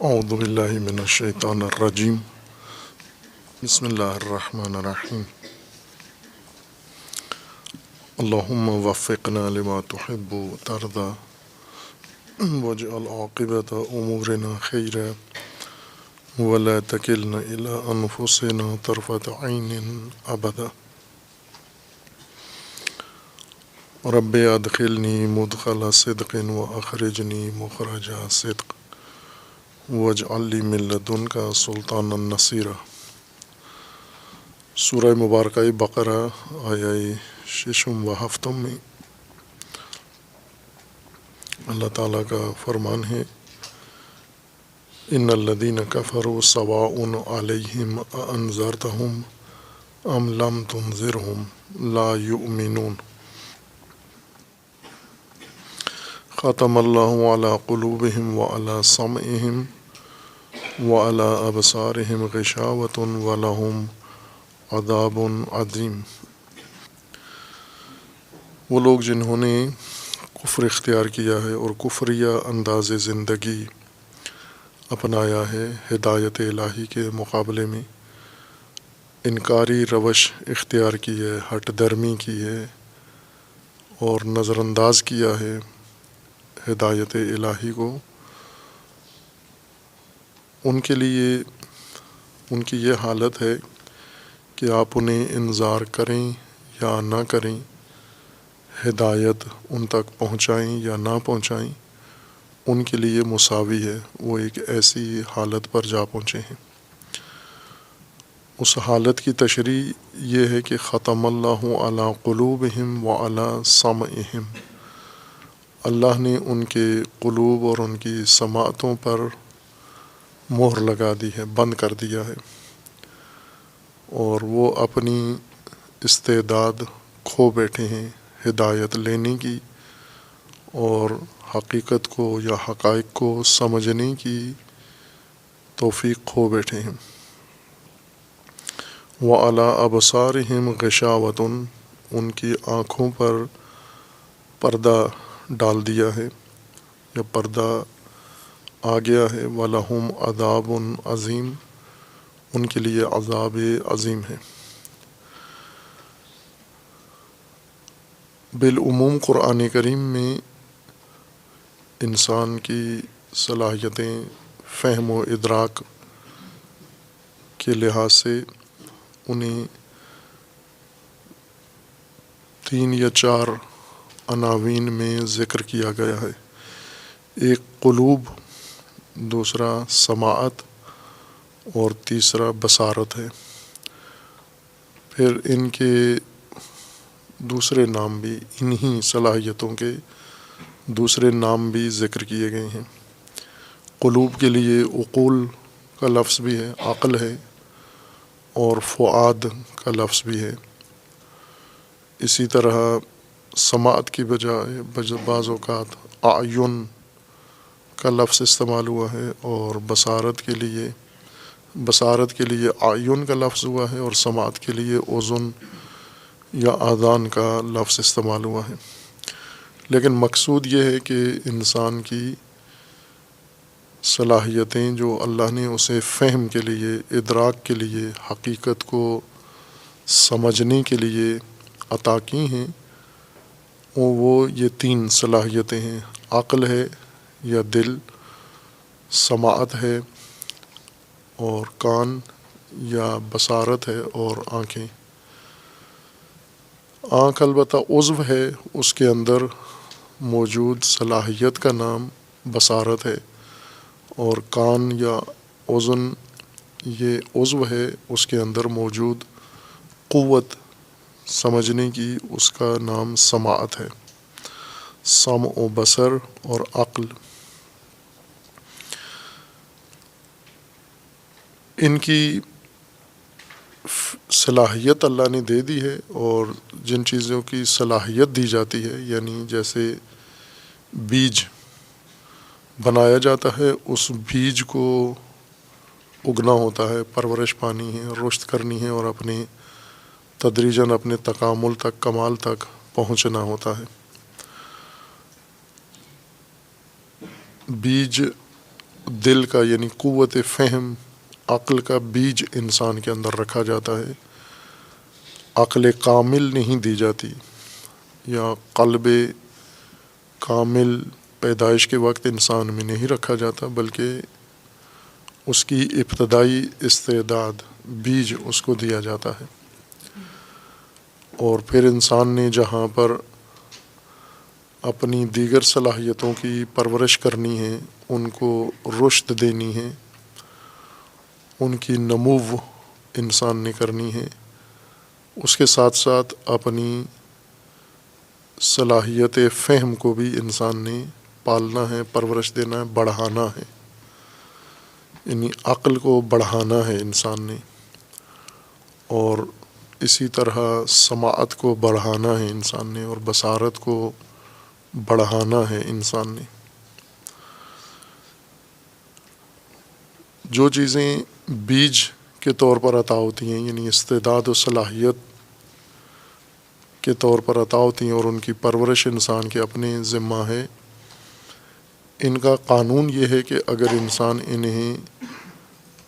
اعوذ باللہ من الشیطان الرجیم بسم اللہ الرحمن الرحیم اللہم وفقنا لما تحب وترضى واجعل عاقبۃ امورنا خیرا ولا تکلنا الی انفسنا طرفۃ عین ابدا رب ادخلنی مدخل صدق واخرجنی مخرج صدق واجعل لی من لدنک سلطانا نصیرا۔ سورہ مبارکہ بقرہ آیا ششم و ہفتم میں اللہ تعالیٰ کا فرمان ہے ان الذین کفروا سواء علیہم اانذرتہم ام لم تنذرہم لا یؤمنون۔ ختم اللہ علی قلوبہم وعلی سمعہم وعلی ابصارہم غشاوۃ ولہم عذاب عظیم۔ وہ لوگ جنہوں نے کفر اختیار کیا ہے اور کفریہ انداز زندگی اپنایا ہے ہدایت الہی کے مقابلے میں، انکاری روش اختیار کی ہے، ہٹ درمی کی ہے اور نظر انداز کیا ہے ہدایت الہی کو، ان کے لیے ان کی یہ حالت ہے کہ آپ انہیں انذار کریں یا نہ کریں، ہدایت ان تک پہنچائیں یا نہ پہنچائیں، ان کے لیے مساوی ہے، وہ ایک ایسی حالت پر جا پہنچے ہیں۔ اس حالت کی تشریح یہ ہے کہ ختم اللہ علی قلوبہم وعلی سمعہم، اللہ نے ان کے قلوب اور ان کی سماعتوں پر مہر لگا دی ہے، بند کر دیا ہے، اور وہ اپنی استعداد کھو بیٹھے ہیں ہدایت لینے کی اور حقیقت کو یا حقائق کو سمجھنے کی توفیق کھو بیٹھے ہیں۔ وَعَلَىٰ أَبْصَارِهِمْ غِشَاوَةٌ، ان کی آنکھوں پر پردہ ڈال دیا ہے یا پردہ آ گیا ہے۔ وَلَهُمْ عَذَابٌ عَظِيمٌ، ان کے لیے عذاب عظیم ہے۔ بالعموم قرآن کریم میں انسان کی صلاحیتیں فہم و ادراک کے لحاظ سے انہیں 3 یا 4 عناوین میں ذکر کیا گیا ہے۔ ایک قلوب، دوسرا سماعت اور تیسرا بصارت ہے۔ پھر ان کے دوسرے نام بھی، انہی صلاحیتوں کے دوسرے نام بھی ذکر کیے گئے ہیں۔ قلوب کے لیے عقول کا لفظ بھی ہے، عقل ہے، اور فؤاد کا لفظ بھی ہے۔ اسی طرح سماعت کی بجائے بعض اوقات اعین کا لفظ استعمال ہوا ہے، اور بصارت کے لیے اعین کا لفظ ہوا ہے، اور سماعت کے لیے اذن یا آذان کا لفظ استعمال ہوا ہے۔ لیکن مقصود یہ ہے کہ انسان کی صلاحیتیں جو اللہ نے اسے فہم کے لیے، ادراک کے لیے، حقیقت کو سمجھنے کے لیے عطا کی ہیں، وہ یہ 3 صلاحیتیں ہیں: عقل ہے یا دل، سماعت ہے اور کان، یا بصارت ہے اور آنکھیں۔ آنکھ البتہ عضو ہے، اس کے اندر موجود صلاحیت کا نام بصارت ہے، اور کان یا اذن یہ عضو ہے، اس کے اندر موجود قوت سمجھنے کی، اس کا نام سماعت ہے۔ سمع و بصر اور عقل، ان کی صلاحیت اللہ نے دے دی ہے، اور جن چیزوں کی صلاحیت دی جاتی ہے، یعنی جیسے بیج بنایا جاتا ہے، اس بیج کو اگنا ہوتا ہے، پرورش پانی ہے، رشد کرنی ہے، اور اپنے تدریجاً اپنے تکامل تک، کمال تک پہنچنا ہوتا ہے۔ بیج دل کا یعنی قوت فہم، عقل کا بیج انسان کے اندر رکھا جاتا ہے، عقل کامل نہیں دی جاتی، یا قلب کامل پیدائش کے وقت انسان میں نہیں رکھا جاتا، بلکہ اس کی ابتدائی استعداد بیج اس کو دیا جاتا ہے، اور پھر انسان نے جہاں پر اپنی دیگر صلاحیتوں کی پرورش کرنی ہے، ان کو رشد دینی ہے، ان کی نمو انسان نے کرنی ہے، اس کے ساتھ ساتھ اپنی صلاحیت فہم کو بھی انسان نے پالنا ہے، پرورش دینا ہے، بڑھانا ہے، یعنی عقل کو بڑھانا ہے انسان نے، اور اسی طرح سماعت کو بڑھانا ہے انسان نے، اور بصارت کو بڑھانا ہے انسان نے۔ جو چیزیں بیج کے طور پر عطا ہوتی ہیں، یعنی استعداد و صلاحیت کے طور پر عطا ہوتی ہیں، اور ان کی پرورش انسان کے اپنے ذمہ ہے، ان کا قانون یہ ہے کہ اگر انسان انہیں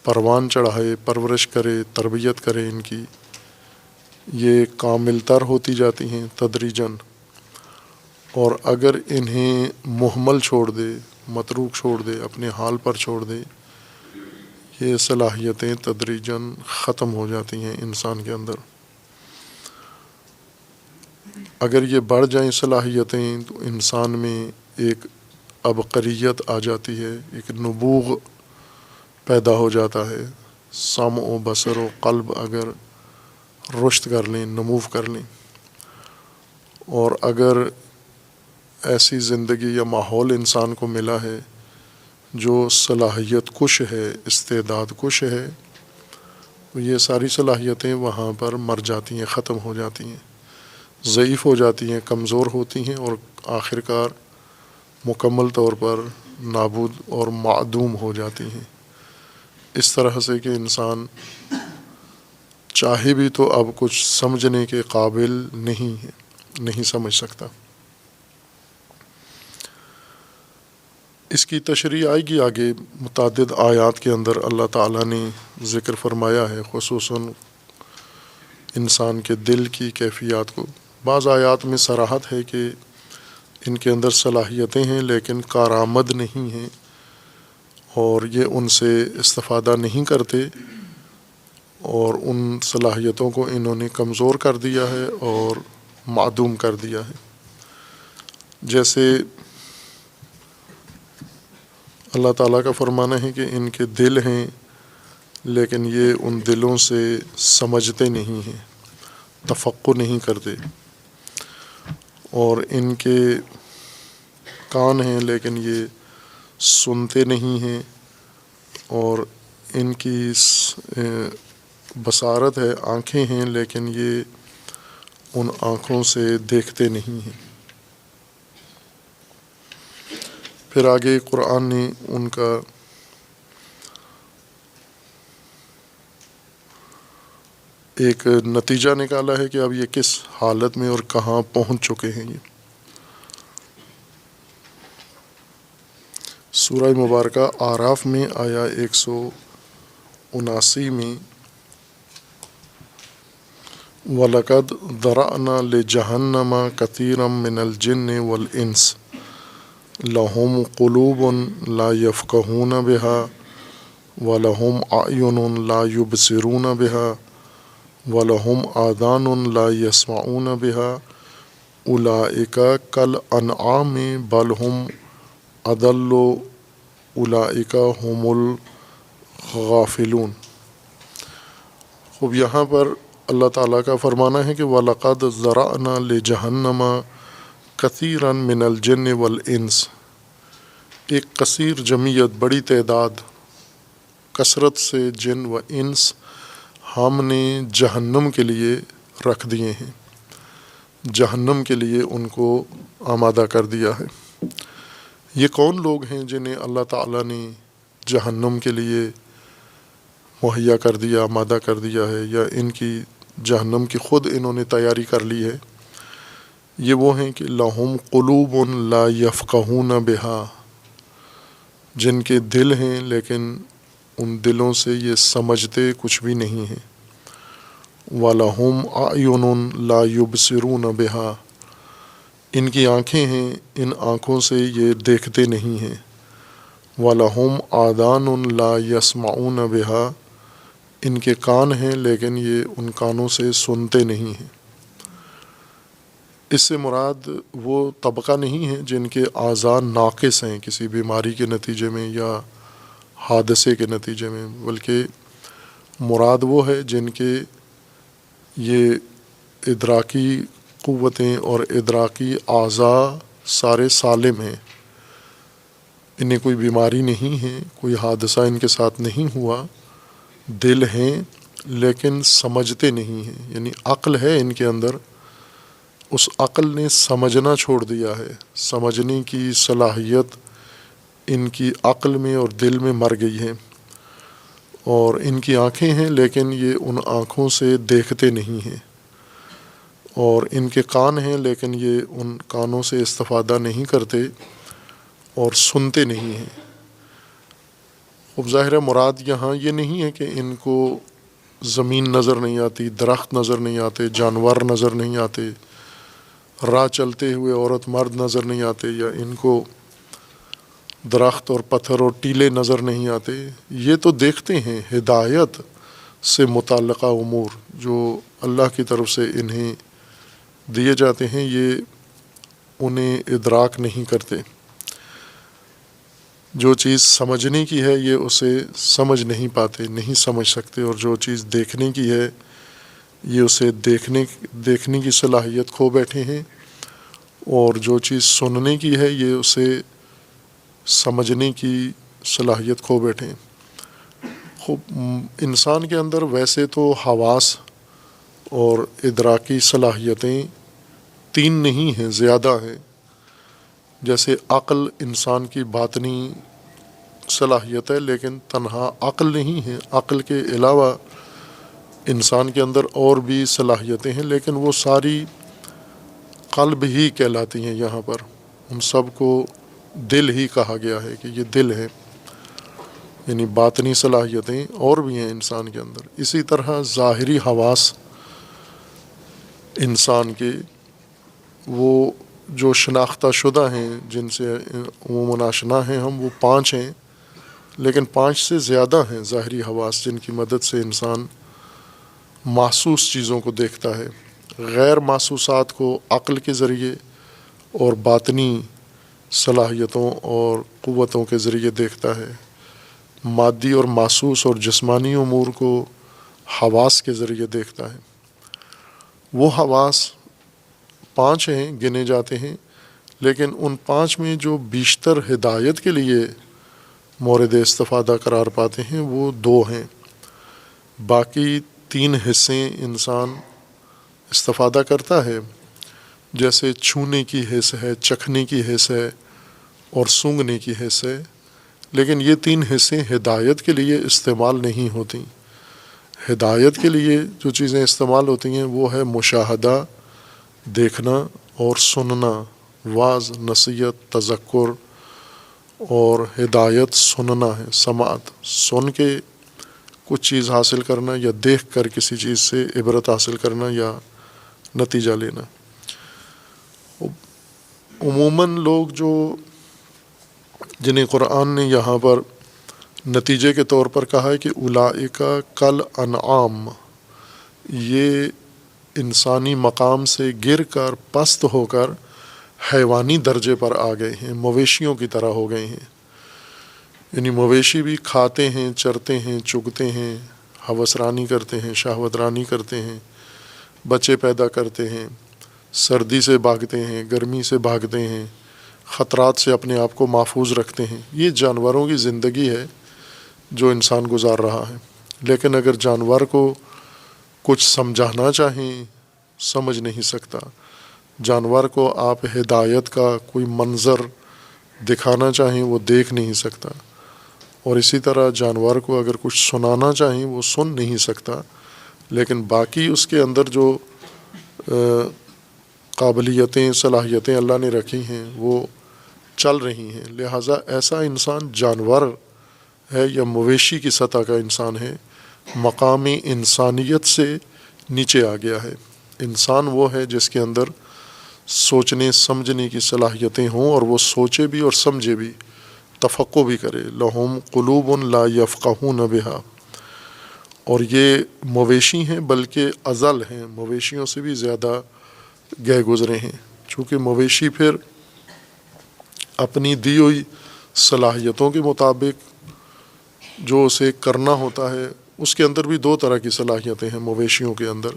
پروان چڑھائے، پرورش کرے، تربیت کرے ان کی، یہ کامل تر ہوتی جاتی ہیں تدریجاً، اور اگر انہیں مہمل چھوڑ دے، متروک چھوڑ دے، اپنے حال پر چھوڑ دے، یہ صلاحیتیں تدریجاً ختم ہو جاتی ہیں انسان کے اندر۔ اگر یہ بڑھ جائیں صلاحیتیں تو انسان میں ایک عبقریت آ جاتی ہے، ایک نبوغ پیدا ہو جاتا ہے، سمع و بصر و قلب اگر رشد کر لیں، نمو کر لیں، اور اگر ایسی زندگی یا ماحول انسان کو ملا ہے جو صلاحیت کش ہے، استعداد کش ہے، تو یہ ساری صلاحیتیں وہاں پر مر جاتی ہیں، ختم ہو جاتی ہیں، ضعیف ہو جاتی ہیں، کمزور ہوتی ہیں، اور آخر کار مکمل طور پر نابود اور معدوم ہو جاتی ہیں، اس طرح سے کہ انسان چاہے بھی تو اب کچھ سمجھنے کے قابل نہیں ہے، نہیں سمجھ سکتا۔ اس کی تشریح آئے گی آگے، متعدد آیات کے اندر اللہ تعالیٰ نے ذکر فرمایا ہے، خصوصاً انسان کے دل کی کیفیات کو۔ بعض آیات میں صراحت ہے کہ ان کے اندر صلاحیتیں ہیں لیکن کارآمد نہیں ہیں، اور یہ ان سے استفادہ نہیں کرتے، اور ان صلاحیتوں کو انہوں نے کمزور کر دیا ہے اور معدوم کر دیا ہے۔ جیسے اللہ تعالیٰ کا فرمانا ہے کہ ان کے دل ہیں لیکن یہ ان دلوں سے سمجھتے نہیں ہیں، تفقہ نہیں کرتے، اور ان کے کان ہیں لیکن یہ سنتے نہیں ہیں، اور ان کی بصارت ہے، آنکھیں ہیں لیکن یہ ان آنکھوں سے دیکھتے نہیں ہیں۔ پھر آگے قرآن نے ان کا ایک نتیجہ نکالا ہے کہ اب یہ کس حالت میں اور کہاں پہنچ چکے ہیں۔ یہ سورہ مبارکہ اعراف میں آیا 179 میں، وَلَقَدْ ذَرَأْنَا لِجَهَنَّمَ كَثِيرًا مِنَ الْجِنِّ وَالْإِنسِ لَهُمْ قُلُوبٌ لَا يَفْقَهُونَ بِهَا وَلَهُمْ أَعْيُنٌ لَا يُبْصِرُونَ بِهَا وَلَهُمْ آذَانٌ لَا يَسْمَعُونَ بِهَا أُولَئِكَ كَالْأَنْعَامِ بَلْ هُمْ أَضَلُّ أُولَئِكَ هُمُ الْغَافِلُونَ۔ خوب یہاں پر اللہ تعالیٰ کا فرمانا ہے کہ وَلَقَدْ ذَرَأْنَا لِجَهَنَّمَ كَثِيرًا مِنَ الْجِنِّ وَالْإِنسِ، ایک کثیر جمعیت، بڑی تعداد، کثرت سے جن و انس ہم نے جہنم کے لیے رکھ دیے ہیں، جہنم کے لیے ان کو آمادہ کر دیا ہے۔ یہ کون لوگ ہیں جنہیں اللہ تعالیٰ نے جہنم کے لیے مہیا کر دیا، آمادہ کر دیا ہے، یا ان کی جہنم کی خود انہوں نے تیاری کر لی ہے؟ یہ وہ ہیں کہ لَهُمْ قُلُوبٌ لَا يَفْقَهُونَ بِهَا، جن کے دل ہیں لیکن ان دلوں سے یہ سمجھتے کچھ بھی نہیں ہیں۔ وَلَهُمْ أَعْيُنٌ لَا يُبْصِرُونَ بِهَا، ان کی آنکھیں ہیں، ان آنکھوں سے یہ دیکھتے نہیں ہیں۔ وَلَهُمْ آذَانٌ لَا يَسْمَعُونَ بِهَا، ان کے کان ہیں لیکن یہ ان کانوں سے سنتے نہیں ہیں۔ اس سے مراد وہ طبقہ نہیں ہے جن کے اعضاء ناقص ہیں کسی بیماری کے نتیجے میں یا حادثے کے نتیجے میں، بلکہ مراد وہ ہے جن کے یہ ادراکی قوتیں اور ادراکی اعضاء سارے سالم ہیں، انہیں کوئی بیماری نہیں ہے، کوئی حادثہ ان کے ساتھ نہیں ہوا، دل ہیں لیکن سمجھتے نہیں ہیں، یعنی عقل ہے ان کے اندر، اس عقل نے سمجھنا چھوڑ دیا ہے، سمجھنے کی صلاحیت ان کی عقل میں اور دل میں مر گئی ہے۔ اور ان کی آنکھیں ہیں لیکن یہ ان آنکھوں سے دیکھتے نہیں ہیں، اور ان کے کان ہیں لیکن یہ ان کانوں سے استفادہ نہیں کرتے اور سنتے نہیں ہیں۔ اب ظاہر مراد یہاں یہ نہیں ہے کہ ان کو زمین نظر نہیں آتی، درخت نظر نہیں آتے، جانور نظر نہیں آتے، راہ چلتے ہوئے عورت مرد نظر نہیں آتے، یا ان کو درخت اور پتھر اور ٹیلے نظر نہیں آتے۔ یہ تو دیکھتے ہیں، ہدایت سے متعلقہ امور جو اللہ کی طرف سے انہیں دیے جاتے ہیں یہ انہیں ادراک نہیں کرتے۔ جو چیز سمجھنے کی ہے یہ اسے سمجھ نہیں پاتے، نہیں سمجھ سکتے، اور جو چیز دیکھنے کی ہے یہ اسے دیکھنے کی صلاحیت کھو بیٹھے ہیں، اور جو چیز سننے کی ہے یہ اسے سمجھنے کی صلاحیت کھو بیٹھے ہیں۔ خوب انسان کے اندر ویسے تو حواس اور ادراکی صلاحیتیں 3 نہیں ہیں، زیادہ ہیں۔ جیسے عقل انسان کی باطنی صلاحیت ہے، لیکن تنہا عقل نہیں ہے، عقل کے علاوہ انسان کے اندر اور بھی صلاحیتیں ہیں، لیکن وہ ساری قلب ہی کہلاتی ہیں۔ یہاں پر ان سب کو دل ہی کہا گیا ہے کہ یہ دل ہے، یعنی باطنی صلاحیتیں اور بھی ہیں انسان کے اندر۔ اسی طرح ظاہری حواس انسان کے وہ جو شناختہ شدہ ہیں، جن سے عموماً آشنا ہیں ہم، وہ 5 ہیں، لیکن 5 سے زیادہ ہیں ظاہری حواس جن کی مدد سے انسان محسوس چیزوں کو دیکھتا ہے، غیر محسوسات کو عقل کے ذریعے اور باطنی صلاحیتوں اور قوتوں کے ذریعے دیکھتا ہے، مادی اور محسوس اور جسمانی امور کو حواس کے ذریعے دیکھتا ہے۔ وہ حواس 5 ہیں، گنے جاتے ہیں، لیکن ان 5 میں جو بیشتر ہدایت کے لیے مورد استفادہ قرار پاتے ہیں وہ 2 ہیں۔ باقی 3 حصے انسان استفادہ کرتا ہے، جیسے چھونے کی حس ہے، چکھنے کی حس ہے اور سونگھنے کی حس ہے، لیکن یہ 3 حصے ہدایت کے لیے استعمال نہیں ہوتی۔ ہدایت کے لیے جو چیزیں استعمال ہوتی ہیں وہ ہے مشاہدہ، دیکھنا اور سننا، واعظ، نصیحت، تذکر، اور ہدایت سننا ہے، سماعت، سن کے کچھ چیز حاصل کرنا یا دیکھ کر کسی چیز سے عبرت حاصل کرنا یا نتیجہ لینا۔ عموماً لوگ جنہیں قرآن نے یہاں پر نتیجے کے طور پر کہا ہے کہ اولئک کالانعام، یہ انسانی مقام سے گر کر پست ہو کر حیوانی درجے پر آ گئے ہیں، مویشیوں کی طرح ہو گئے ہیں۔ یعنی مویشی بھی کھاتے ہیں، چرتے ہیں، چگتے ہیں، ہوس رانی کرتے ہیں، شہوت رانی کرتے ہیں، بچے پیدا کرتے ہیں، سردی سے بھاگتے ہیں، گرمی سے بھاگتے ہیں، خطرات سے اپنے آپ کو محفوظ رکھتے ہیں۔ یہ جانوروں کی زندگی ہے جو انسان گزار رہا ہے، لیکن اگر جانور کو کچھ سمجھانا چاہیں سمجھ نہیں سکتا، جانور کو آپ ہدایت کا کوئی منظر دکھانا چاہیں وہ دیکھ نہیں سکتا، اور اسی طرح جانور کو اگر کچھ سنانا چاہیں وہ سن نہیں سکتا، لیکن باقی اس کے اندر جو قابلیتیں، صلاحیتیں اللہ نے رکھی ہیں وہ چل رہی ہیں، لہٰذا ایسا انسان جانور ہے یا مویشی کی سطح کا انسان ہے، مقام انسانیت سے نیچے آ گیا ہے۔ انسان وہ ہے جس کے اندر سوچنے سمجھنے کی صلاحیتیں ہوں، اور وہ سوچے بھی اور سمجھے بھی، تفقع بھی کرے۔ لہم قلوب لا یفقہون بہا، اور یہ مویشی ہیں بلکہ ازل ہیں، مویشیوں سے بھی زیادہ گئے گزرے ہیں، چونکہ مویشی پھر اپنی دی ہوئی صلاحیتوں کے مطابق جو اسے کرنا ہوتا ہے، اس کے اندر بھی دو طرح کی صلاحیتیں ہیں مویشیوں کے اندر۔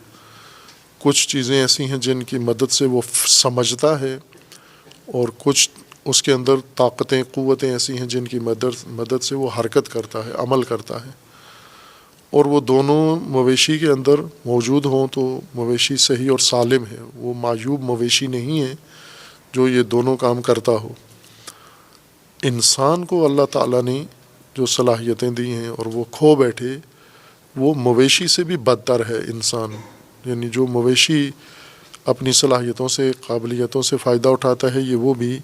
کچھ چیزیں ایسی ہیں جن کی مدد سے وہ سمجھتا ہے، اور کچھ اس کے اندر طاقتیں قوتیں ایسی ہیں جن کی مدد سے وہ حرکت کرتا ہے، عمل کرتا ہے، اور وہ دونوں مویشی کے اندر موجود ہوں تو مویشی صحیح اور سالم ہے، وہ معیوب مویشی نہیں ہے جو یہ دونوں کام کرتا ہو۔ انسان کو اللہ تعالیٰ نے جو صلاحیتیں دی ہیں اور وہ کھو بیٹھے، وہ مویشی سے بھی بدتر ہے انسان، یعنی جو مویشی اپنی صلاحیتوں سے قابلیتوں سے فائدہ اٹھاتا ہے، یہ وہ بھی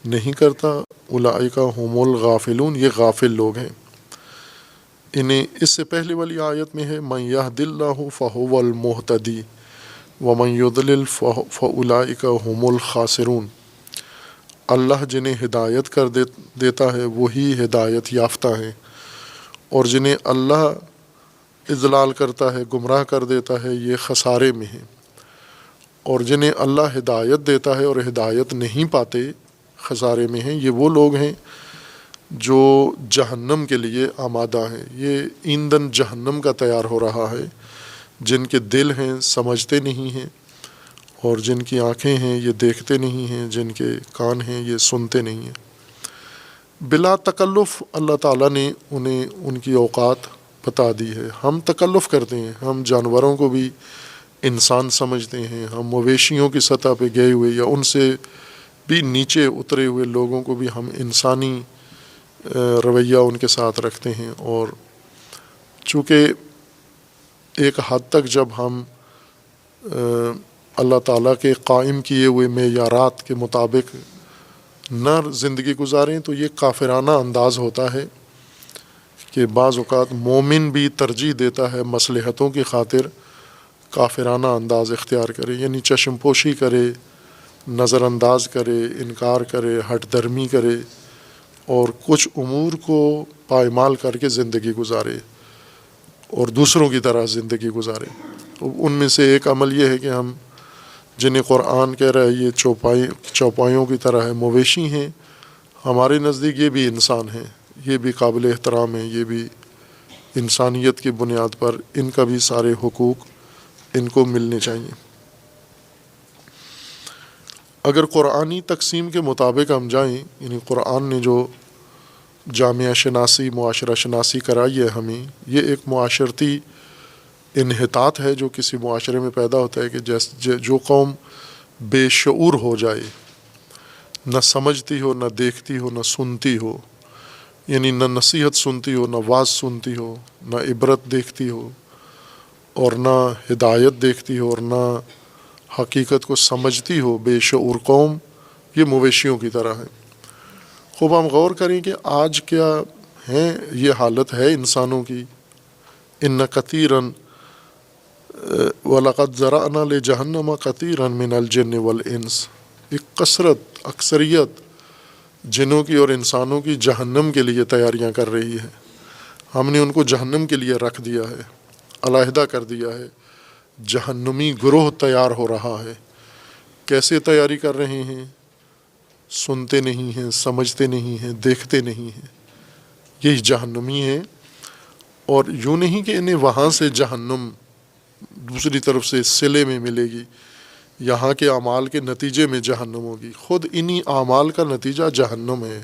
نہیں کرتا۔ اولئک هم الغافلون، یہ غافل لوگ ہیں۔ انہیں اس سے پہلے والی آیت میں ہے من یہد اللہ فہو المہتدی ومن یضلل فاولئک هم الخاسرون، اللہ جنہیں ہدایت کر دیتا ہے وہی ہدایت یافتہ ہیں، اور جنہیں اللہ اضلال کرتا ہے، گمراہ کر دیتا ہے، یہ خسارے میں ہیں۔ اور جنہیں اللہ ہدایت دیتا ہے اور ہدایت نہیں پاتے، خسارے میں ہیں، یہ وہ لوگ ہیں جو جہنم کے لیے آمادہ ہیں۔ یہ ایندھن جہنم کا تیار ہو رہا ہے، جن کے دل ہیں سمجھتے نہیں ہیں، اور جن کی آنکھیں ہیں یہ دیکھتے نہیں ہیں، جن کے کان ہیں یہ سنتے نہیں ہیں۔ بلا تکلف اللہ تعالیٰ نے انہیں ان کی اوقات بتا دی ہے۔ ہم تکلف کرتے ہیں، ہم جانوروں کو بھی انسان سمجھتے ہیں، ہم مویشیوں کی سطح پہ گئے ہوئے یا ان سے بھی نیچے اترے ہوئے لوگوں کو بھی ہم انسانی رویہ ان کے ساتھ رکھتے ہیں، اور چونکہ ایک حد تک جب ہم اللہ تعالیٰ کے قائم کیے ہوئے معیارات کے مطابق نہ زندگی گزاریں تو یہ کافرانہ انداز ہوتا ہے کہ بعض اوقات مومن بھی ترجیح دیتا ہے مصلحتوں کی خاطر کافرانہ انداز اختیار کرے، یعنی چشم پوشی کرے، نظر انداز کرے، انکار کرے، ہٹ درمی کرے، اور کچھ امور کو پائمال کر کے زندگی گزارے اور دوسروں کی طرح زندگی گزارے۔ ان میں سے ایک عمل یہ ہے کہ ہم جنہیں قرآن کہہ رہا ہے یہ چوپایوں کی طرح ہے، مویشی ہیں، ہمارے نزدیک یہ بھی انسان ہیں، یہ بھی قابل احترام ہیں، یہ بھی انسانیت کی بنیاد پر ان کا بھی سارے حقوق ان کو ملنے چاہیے۔ اگر قرآنی تقسیم کے مطابق ہم جائیں، یعنی قرآن نے جو جامعہ شناسی معاشرہ شناسی کرائی ہے ہمیں، یہ ایک معاشرتی انحطاط ہے جو کسی معاشرے میں پیدا ہوتا ہے کہ جو قوم بے شعور ہو جائے، نہ سمجھتی ہو، نہ دیکھتی ہو، نہ سنتی ہو، یعنی نہ نصیحت سنتی ہو، نہ واعظ سنتی ہو، نہ عبرت دیکھتی ہو، اور نہ ہدایت دیکھتی ہو، اور نہ حقیقت کو سمجھتی ہو، بے شعور قوم، یہ مویشیوں کی طرح ہے۔ خوب ہم غور کریں کہ آج کیا ہے، یہ حالت ہے انسانوں کی۔ ان کثیرا وَلَقَدْ ذَرَأْنَا لِجَهَنَّمَ كَثِيرًا مِنَ الْجِنِّ وَالْإِنسِ، ایک کثرت، اکثریت جنوں کی اور انسانوں کی جہنم کے لیے تیاریاں کر رہی ہے۔ ہم نے ان کو جہنم کے لیے رکھ دیا ہے، علیحدہ کر دیا ہے، جہنمی گروہ تیار ہو رہا ہے۔ کیسے تیاری کر رہے ہیں؟ سنتے نہیں ہیں، سمجھتے نہیں ہیں، دیکھتے نہیں ہیں، یہی جہنمی ہیں۔ اور یوں نہیں کہ انہیں وہاں سے جہنم دوسری طرف سے صلے میں ملے گی، یہاں کے اعمال کے نتیجے میں جہنم ہوگی، خود انہی اعمال کا نتیجہ جہنم ہے،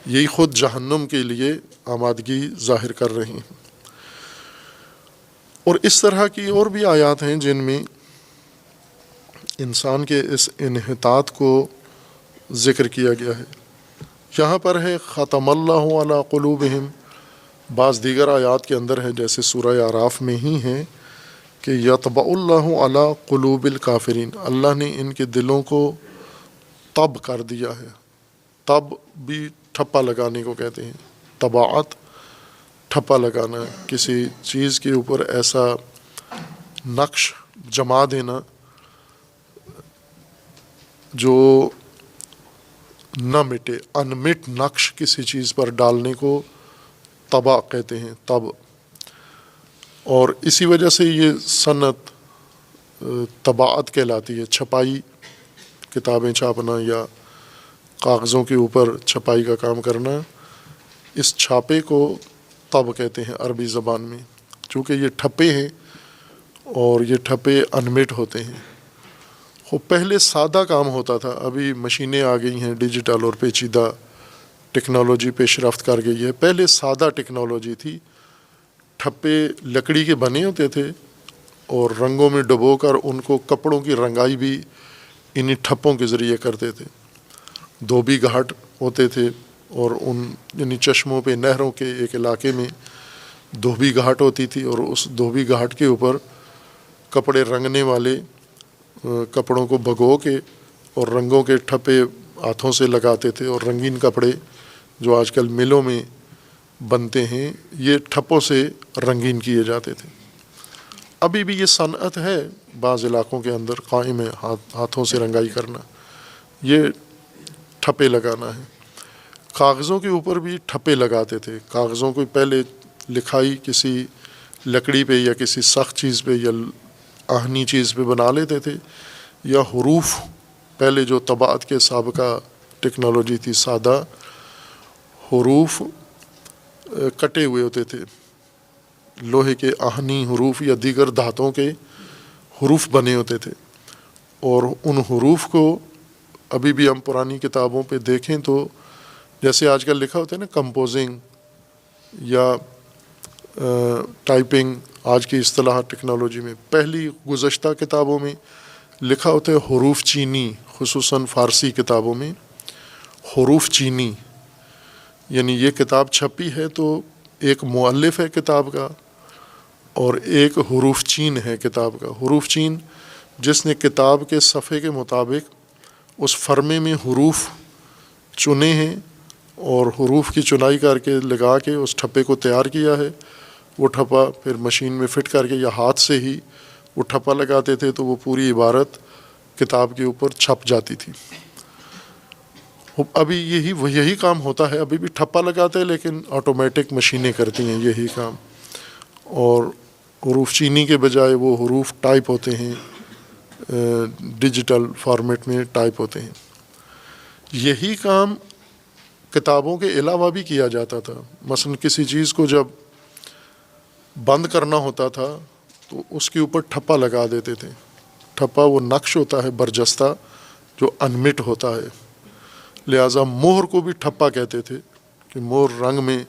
یہی خود جہنم کے لیے آمادگی ظاہر کر رہے ہیں۔ اور اس طرح کی اور بھی آیات ہیں جن میں انسان کے اس انحطاط کو ذکر کیا گیا ہے۔ یہاں پر ہے ختم اللہ علی قلوبہم، بعض دیگر آیات کے اندر ہے جیسے سورہ اعراف میں ہی ہے کہ یطبع اللہ علی قلوب الکافرین، اللہ نے ان کے دلوں کو طب کر دیا ہے، تب بھی ٹھپا لگانے کو کہتے ہیں. طباعت ٹھپا لگانا، کسی چیز کے اوپر ایسا نقش جما دینا جو نہ مٹے، انمٹ نقش کسی چیز پر ڈالنے کو طبع کہتے ہیں، طب. اور اسی وجہ سے یہ صنعت طباعت کہلاتی ہے، چھپائی، کتابیں چھاپنا یا کاغذوں کے اوپر چھپائی کا کام کرنا. اس چھاپے کو طب کہتے ہیں عربی زبان میں، چونکہ یہ ٹھپے ہیں اور یہ ٹھپے انمٹ ہوتے ہیں. وہ پہلے سادہ کام ہوتا تھا، ابھی مشینیں آ گئی ہیں، ڈیجیٹل اور پیچیدہ ٹیکنالوجی پیش رفت کر گئی ہے. پہلے سادہ ٹیکنالوجی تھی، ٹھپے لکڑی کے بنے ہوتے تھے اور رنگوں میں ڈبو کر ان کو کپڑوں کی رنگائی بھی انہی ٹھپوں کے ذریعے کرتے تھے. دھوبی گھاٹ ہوتے تھے اور ان یعنی چشموں پہ، نہروں کے ایک علاقے میں دھوبی گھاٹ ہوتی تھی اور اس دھوبی گھاٹ کے اوپر کپڑے رنگنے والے کپڑوں کو بھگو کے اور رنگوں کے ٹھپے ہاتھوں سے لگاتے تھے، اور رنگین کپڑے جو آج کل ملوں میں بنتے ہیں یہ ٹھپوں سے رنگین کیے جاتے تھے. ابھی بھی یہ صنعت ہے، بعض علاقوں کے اندر قائم ہے، ہاتھوں سے رنگائی کرنا، یہ ٹھپے لگانا ہے. کاغذوں کے اوپر بھی ٹھپے لگاتے تھے. کاغذوں کو پہلے لکھائی کسی لکڑی پہ یا کسی سخت چیز پہ یا آہنی چیز پہ بنا لیتے تھے، یا حروف، پہلے جو طباعت کے سابقہ ٹیکنالوجی تھی، سادہ حروف کٹے ہوئے ہوتے تھے، لوہے کے آہنی حروف یا دیگر دھاتوں کے حروف بنے ہوتے تھے. اور ان حروف کو ابھی بھی ہم پرانی کتابوں پہ دیکھیں تو جیسے آج کل لکھا ہوتا ہے نا کمپوزنگ یا ٹائپنگ، آج کی اصطلاح ٹیکنالوجی میں، پہلی گزشتہ کتابوں میں لکھا ہوتا ہے حروف چینی، خصوصاً فارسی کتابوں میں حروف چینی. یعنی یہ کتاب چھپی ہے تو ایک مؤلف ہے کتاب کا اور ایک حروف چین ہے کتاب کا. حروف چین جس نے کتاب کے صفحے کے مطابق اس فرمے میں حروف چنے ہیں اور حروف کی چنائی کر کے لگا کے اس ٹھپے کو تیار کیا ہے. وہ ٹھپا پھر مشین میں فٹ کر کے یا ہاتھ سے ہی وہ ٹھپا لگاتے تھے تو وہ پوری عبارت کتاب کے اوپر چھپ جاتی تھی. ابھی یہی کام ہوتا ہے، ابھی بھی ٹھپا لگاتے ہیں لیکن آٹومیٹک مشینیں کرتی ہیں یہی کام، اور حروف چینی کے بجائے وہ حروف ٹائپ ہوتے ہیں، ڈیجیٹل فارمیٹ میں ٹائپ ہوتے ہیں. یہی کام کتابوں کے علاوہ بھی کیا جاتا تھا. مثلا کسی چیز کو جب بند کرنا ہوتا تھا تو اس کے اوپر ٹھپا لگا دیتے تھے. ٹھپا وہ نقش ہوتا ہے برجستہ جو انمٹ ہوتا ہے، لہٰذا مہر کو بھی ٹھپا کہتے تھے کہ مہر رنگ میں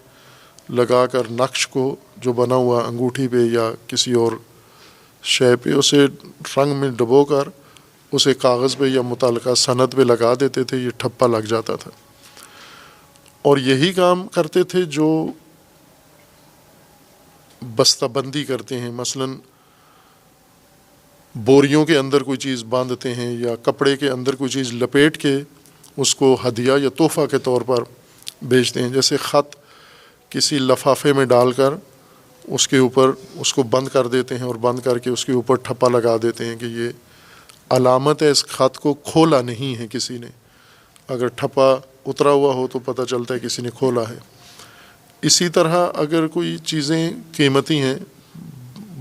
لگا کر نقش کو جو بنا ہوا انگوٹھی پہ یا کسی اور شے پہ اسے رنگ میں ڈبو کر اسے کاغذ پہ یا متعلقہ سند پہ لگا دیتے تھے، یہ ٹھپا لگ جاتا تھا. اور یہی کام کرتے تھے جو بستہ بندی کرتے ہیں، مثلا بوریوں کے اندر کوئی چیز باندھتے ہیں یا کپڑے کے اندر کوئی چیز لپیٹ کے اس کو ہدیہ یا تحفہ کے طور پر بیچتے ہیں. جیسے خط کسی لفافے میں ڈال کر اس کے اوپر اس کو بند کر دیتے ہیں اور بند کر کے اس کے اوپر ٹھپا لگا دیتے ہیں کہ یہ علامت ہے اس خط کو کھولا نہیں ہے کسی نے. اگر ٹھپا اترا ہوا ہو تو پتہ چلتا ہے کسی نے کھولا ہے. اسی طرح اگر کوئی چیزیں قیمتی ہیں،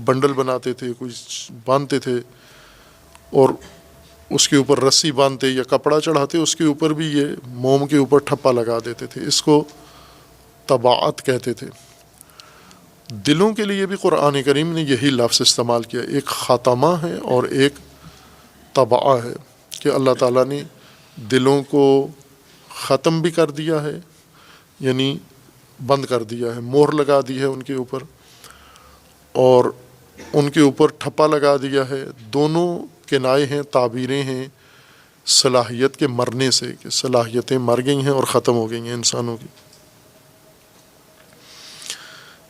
بنڈل بناتے تھے، کوئی باندھتے تھے اور اس کے اوپر رسی باندھتے یا کپڑا چڑھاتے، اس کے اوپر بھی یہ موم کے اوپر ٹھپا لگا دیتے تھے. اس کو طباعت کہتے تھے. دلوں کے لیے بھی قرآن کریم نے یہی لفظ استعمال کیا، ایک خاتمہ ہے اور ایک طبعہ ہے، کہ اللہ تعالیٰ نے دلوں کو ختم بھی کر دیا ہے، یعنی بند کر دیا ہے، مہر لگا دی ہے ان کے اوپر، اور ان کے اوپر ٹھپا لگا دیا ہے. دونوں کنائے ہیں، تعبیریں ہیں صلاحیت کے مرنے سے، کہ صلاحیتیں مر گئی ہیں اور ختم ہو گئی ہیں انسانوں کی.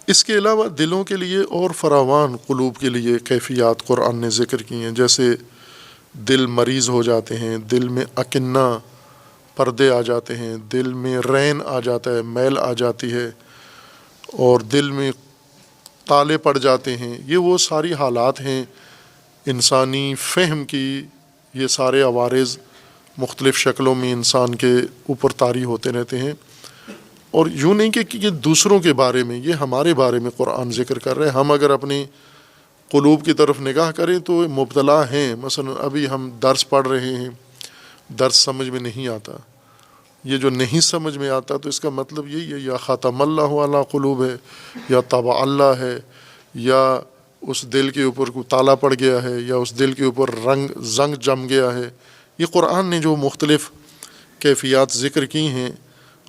اس کے علاوہ دلوں کے لیے اور فراوان قلوب کے لیے کیفیات قرآن نے ذکر کی ہیں. جیسے دل مریض ہو جاتے ہیں، دل میں اکنہ پردے آ جاتے ہیں، دل میں رین آ جاتا ہے، میل آ جاتی ہے، اور دل میں تالے پڑ جاتے ہیں. یہ وہ ساری حالات ہیں انسانی فہم کی. یہ سارے عوارض مختلف شکلوں میں انسان کے اوپر طاری ہوتے رہتے ہیں. اور یوں نہیں کہ یہ دوسروں کے بارے میں، یہ ہمارے بارے میں قرآن ذکر کر رہے ہیں. ہم اگر اپنی قلوب کی طرف نگاہ کریں تو مبتلا ہیں. مثلا ابھی ہم درس پڑھ رہے ہیں، درس سمجھ میں نہیں آتا. یہ جو نہیں سمجھ میں آتا تو اس کا مطلب یہی ہے، یا ختم اللہ علی قلوب ہے، یا طبع اللہ ہے، یا اس دل کے اوپر کوئی تالا پڑ گیا ہے، یا اس دل کے اوپر زنگ جم گیا ہے. یہ قرآن نے جو مختلف کیفیات ذکر کی ہیں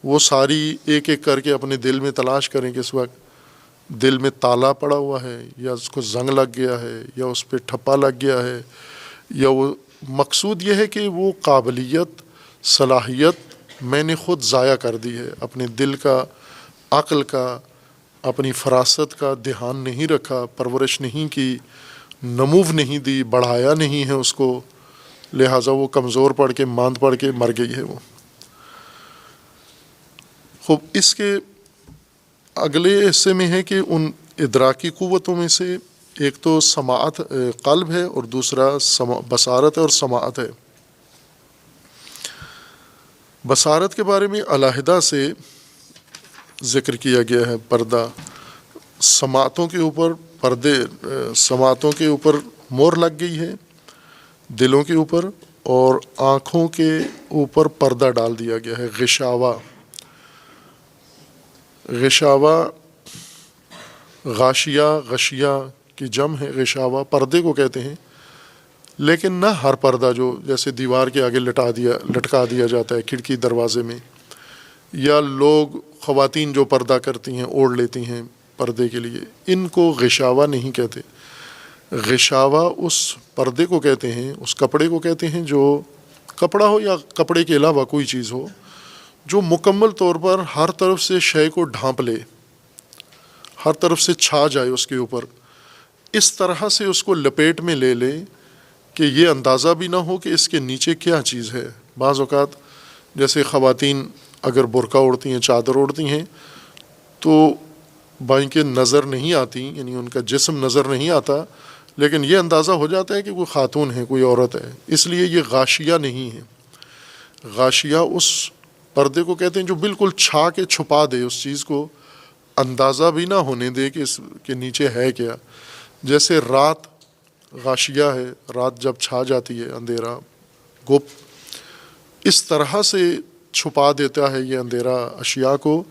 وہ ساری ایک ایک کر کے اپنے دل میں تلاش کریں کہ اس وقت دل میں تالا پڑا ہوا ہے، یا اس کو زنگ لگ گیا ہے، یا اس پہ ٹھپا لگ گیا ہے، یا وہ مقصود یہ ہے کہ وہ قابلیت، صلاحیت میں نے خود ضائع کر دی ہے. اپنے دل کا، عقل کا، اپنی فراست کا دھیان نہیں رکھا، پرورش نہیں کی، نمو نہیں دی، بڑھایا نہیں ہے اس کو، لہٰذا وہ کمزور پڑ کے، ماند پڑ کے مر گئی ہے وہ. خوب، اس کے اگلے حصے میں ہے کہ ان ادراکی قوتوں میں سے ایک تو سماعت قلب ہے، اور دوسرا بصارت ہے اور سماعت ہے. بصارت کے بارے میں علیحدہ سے ذکر کیا گیا ہے. پردہ، سماعتوں کے اوپر پردے، سماعتوں کے اوپر مور لگ گئی ہے، دلوں کے اوپر، اور آنکھوں کے اوپر پردہ ڈال دیا گیا ہے. غشاوہ، غشاوہ غاشیہ، غشیہ کی جمع ہے. غشاوہ پردے کو کہتے ہیں، لیکن نہ ہر پردہ جو جیسے دیوار کے آگے لٹکا دیا جاتا ہے کھڑکی دروازے میں، یا لوگ خواتین جو پردہ کرتی ہیں، اوڑھ لیتی ہیں پردے کے لیے، ان کو غشاوہ نہیں کہتے. غشاوہ اس پردے کو کہتے ہیں، اس کپڑے کو کہتے ہیں جو کپڑا ہو یا کپڑے کے علاوہ کوئی چیز ہو جو مکمل طور پر ہر طرف سے شے کو ڈھانپ لے، ہر طرف سے چھا جائے اس کے اوپر، اس طرح سے اس کو لپیٹ میں لے لے کہ یہ اندازہ بھی نہ ہو کہ اس کے نیچے کیا چیز ہے. بعض اوقات جیسے خواتین اگر برقع اوڑھتی ہیں، چادر اوڑھتی ہیں، تو بائیں کے نظر نہیں آتی، یعنی ان کا جسم نظر نہیں آتا، لیکن یہ اندازہ ہو جاتا ہے کہ کوئی خاتون ہے، کوئی عورت ہے. اس لیے یہ غاشیہ نہیں ہے. غاشیہ اس پردے کو کہتے ہیں جو بالکل چھا کے چھپا دے اس چیز کو، اندازہ بھی نہ ہونے دے کہ اس کے نیچے ہے کیا. جیسے رات غاشیہ ہے، رات جب چھا جاتی ہے، اندھیرا گپ، اس طرح سے چھپا دیتا ہے یہ اندھیرا اشیاء کو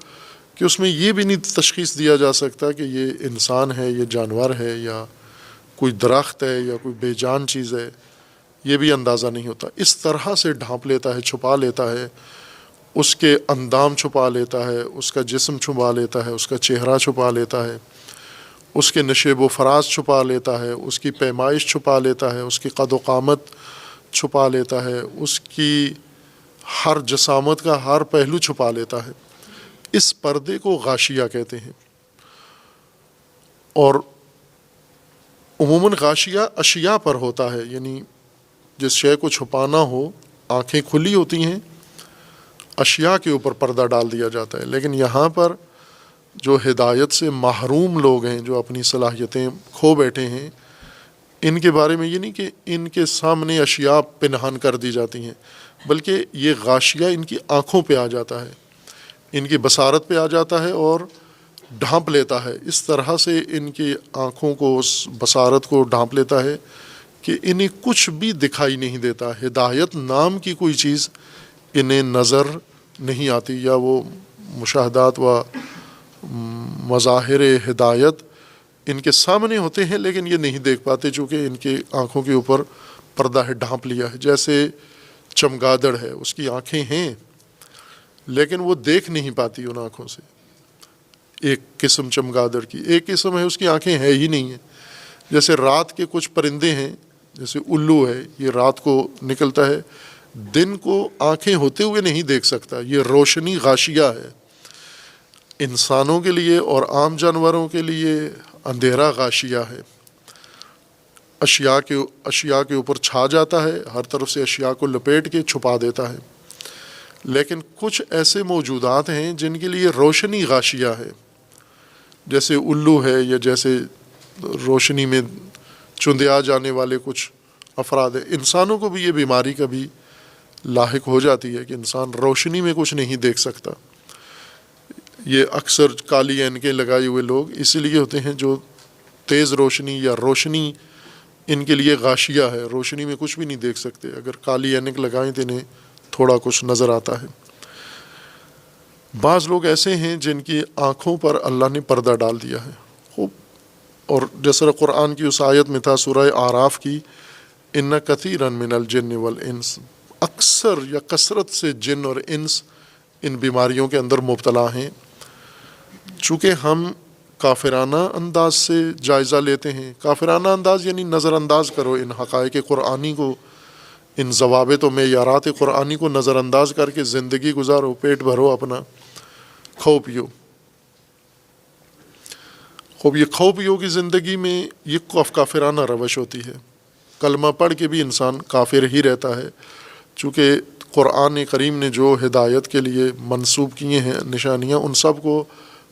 کہ اس میں یہ بھی نہیں تشخیص دیا جا سکتا کہ یہ انسان ہے، یہ جانور ہے، یا کوئی درخت ہے، یا کوئی بے جان چیز ہے. یہ بھی اندازہ نہیں ہوتا. اس طرح سے ڈھانپ لیتا ہے، چھپا لیتا ہے، اس کے اندام چھپا لیتا ہے، اس کا جسم چھپا لیتا ہے، اس کا چہرہ چھپا لیتا ہے، اس کے نشیب و فراز چھپا لیتا ہے، اس کی پیمائش چھپا لیتا ہے، اس کی قد و قامت چھپا لیتا ہے، اس کی ہر جسامت کا ہر پہلو چھپا لیتا ہے. اس پردے کو غاشیہ کہتے ہیں. اور عموماً غاشیہ اشیاء پر ہوتا ہے، یعنی جس شے کو چھپانا ہو، آنکھیں کھلی ہوتی ہیں، اشیاء کے اوپر پردہ ڈال دیا جاتا ہے. لیکن یہاں پر جو ہدایت سے محروم لوگ ہیں، جو اپنی صلاحیتیں کھو بیٹھے ہیں، ان کے بارے میں یہ نہیں کہ ان کے سامنے اشیاء پنہان کر دی جاتی ہیں، بلکہ یہ غاشیہ ان کی آنکھوں پہ آ جاتا ہے، ان کی بصارت پہ آ جاتا ہے اور ڈھانپ لیتا ہے. اس طرح سے ان کی آنکھوں کو، اس بصارت کو ڈھانپ لیتا ہے کہ انہیں کچھ بھی دکھائی نہیں دیتا. ہدایت نام کی کوئی چیز انہیں نظر نہیں آتی، یا وہ مشاہدات و مظاہر ہدایت ان کے سامنے ہوتے ہیں لیکن یہ نہیں دیکھ پاتے، چونکہ ان کے آنکھوں کے اوپر پردہ ہے، ڈھانپ لیا ہے. جیسے چمگادڑ ہے، اس کی آنکھیں ہیں لیکن وہ دیکھ نہیں پاتی ان آنکھوں سے. ایک قسم چمگادڑ کی، ایک قسم ہے اس کی آنکھیں ہے ہی نہیں ہیں. جیسے رات کے کچھ پرندے ہیں، جیسے الو ہے، یہ رات کو نکلتا ہے، دن کو آنکھیں ہوتے ہوئے نہیں دیکھ سکتا. یہ روشنی غاشیہ ہے. انسانوں کے لیے اور عام جانوروں کے لیے اندھیرا غاشیہ ہے. اشیاء کے اوپر چھا جاتا ہے، ہر طرف سے اشیاء کو لپیٹ کے چھپا دیتا ہے. لیکن کچھ ایسے موجودات ہیں جن کے لیے روشنی غاشیہ ہے، جیسے الو ہے، یا جیسے روشنی میں چندیا جانے والے کچھ افراد ہیں۔ انسانوں کو بھی یہ بیماری کبھی لاحق ہو جاتی ہے کہ انسان روشنی میں کچھ نہیں دیکھ سکتا۔ یہ اکثر کالی اینکیں لگائے ہوئے لوگ اسی لیے ہوتے ہیں جو تیز روشنی یا روشنی ان کے لیے غاشیہ ہے، روشنی میں کچھ بھی نہیں دیکھ سکتے۔ اگر کالی اینک لگائیں تو انہیں تھوڑا کچھ نظر آتا ہے۔ بعض لوگ ایسے ہیں جن کی آنکھوں پر اللہ نے پردہ ڈال دیا ہے، خوب، اور جیسا قرآن کی اس آیت میں تھا سورہ اعراف کی، ان کثیرا من الجن والانس، اکثر یا کثرت سے جن اور انس ان بیماریوں کے اندر مبتلا ہیں۔ چونکہ ہم کافرانہ انداز سے جائزہ لیتے ہیں، کافرانہ انداز یعنی نظر انداز کرو ان حقائق قرآنی کو، ان ضوابط و معیارات قرآنی کو نظر انداز کر کے زندگی گزارو، پیٹ بھرو اپنا، کھو پیو۔ خوب یہ کھو پیو کی زندگی میں یہ کافرانہ روش ہوتی ہے، کلمہ پڑھ کے بھی انسان کافر ہی رہتا ہے، چونکہ قرآن کریم نے جو ہدایت کے لیے منسوب کیے ہیں نشانیاں، ان سب کو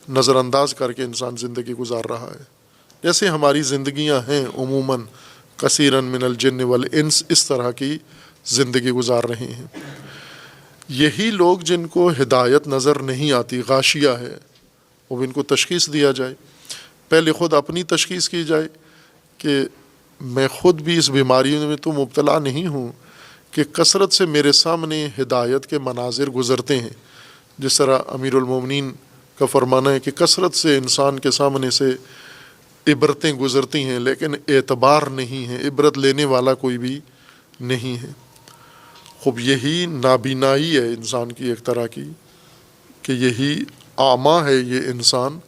نظر انداز کر کے انسان زندگی گزار رہا ہے۔ جیسے ہماری زندگیاں ہیں عموماً کثیراً من الجن والانس، اس طرح کی زندگی گزار رہے ہیں۔ یہی لوگ جن کو ہدایت نظر نہیں آتی، غاشیہ ہے، وہ ان کو تشخیص دیا جائے، پہلے خود اپنی تشخیص کی جائے کہ میں خود بھی اس بیماری میں تو مبتلا نہیں ہوں، کہ کثرت سے میرے سامنے ہدایت کے مناظر گزرتے ہیں، جس طرح امیر المومنین کا فرمانا ہے کہ کثرت سے انسان کے سامنے سے عبرتیں گزرتی ہیں لیکن اعتبار نہیں ہے، عبرت لینے والا کوئی بھی نہیں ہے۔ خوب یہی نابینائی ہے انسان کی ایک طرح کی، کہ یہی اعمیٰ ہے یہ انسان،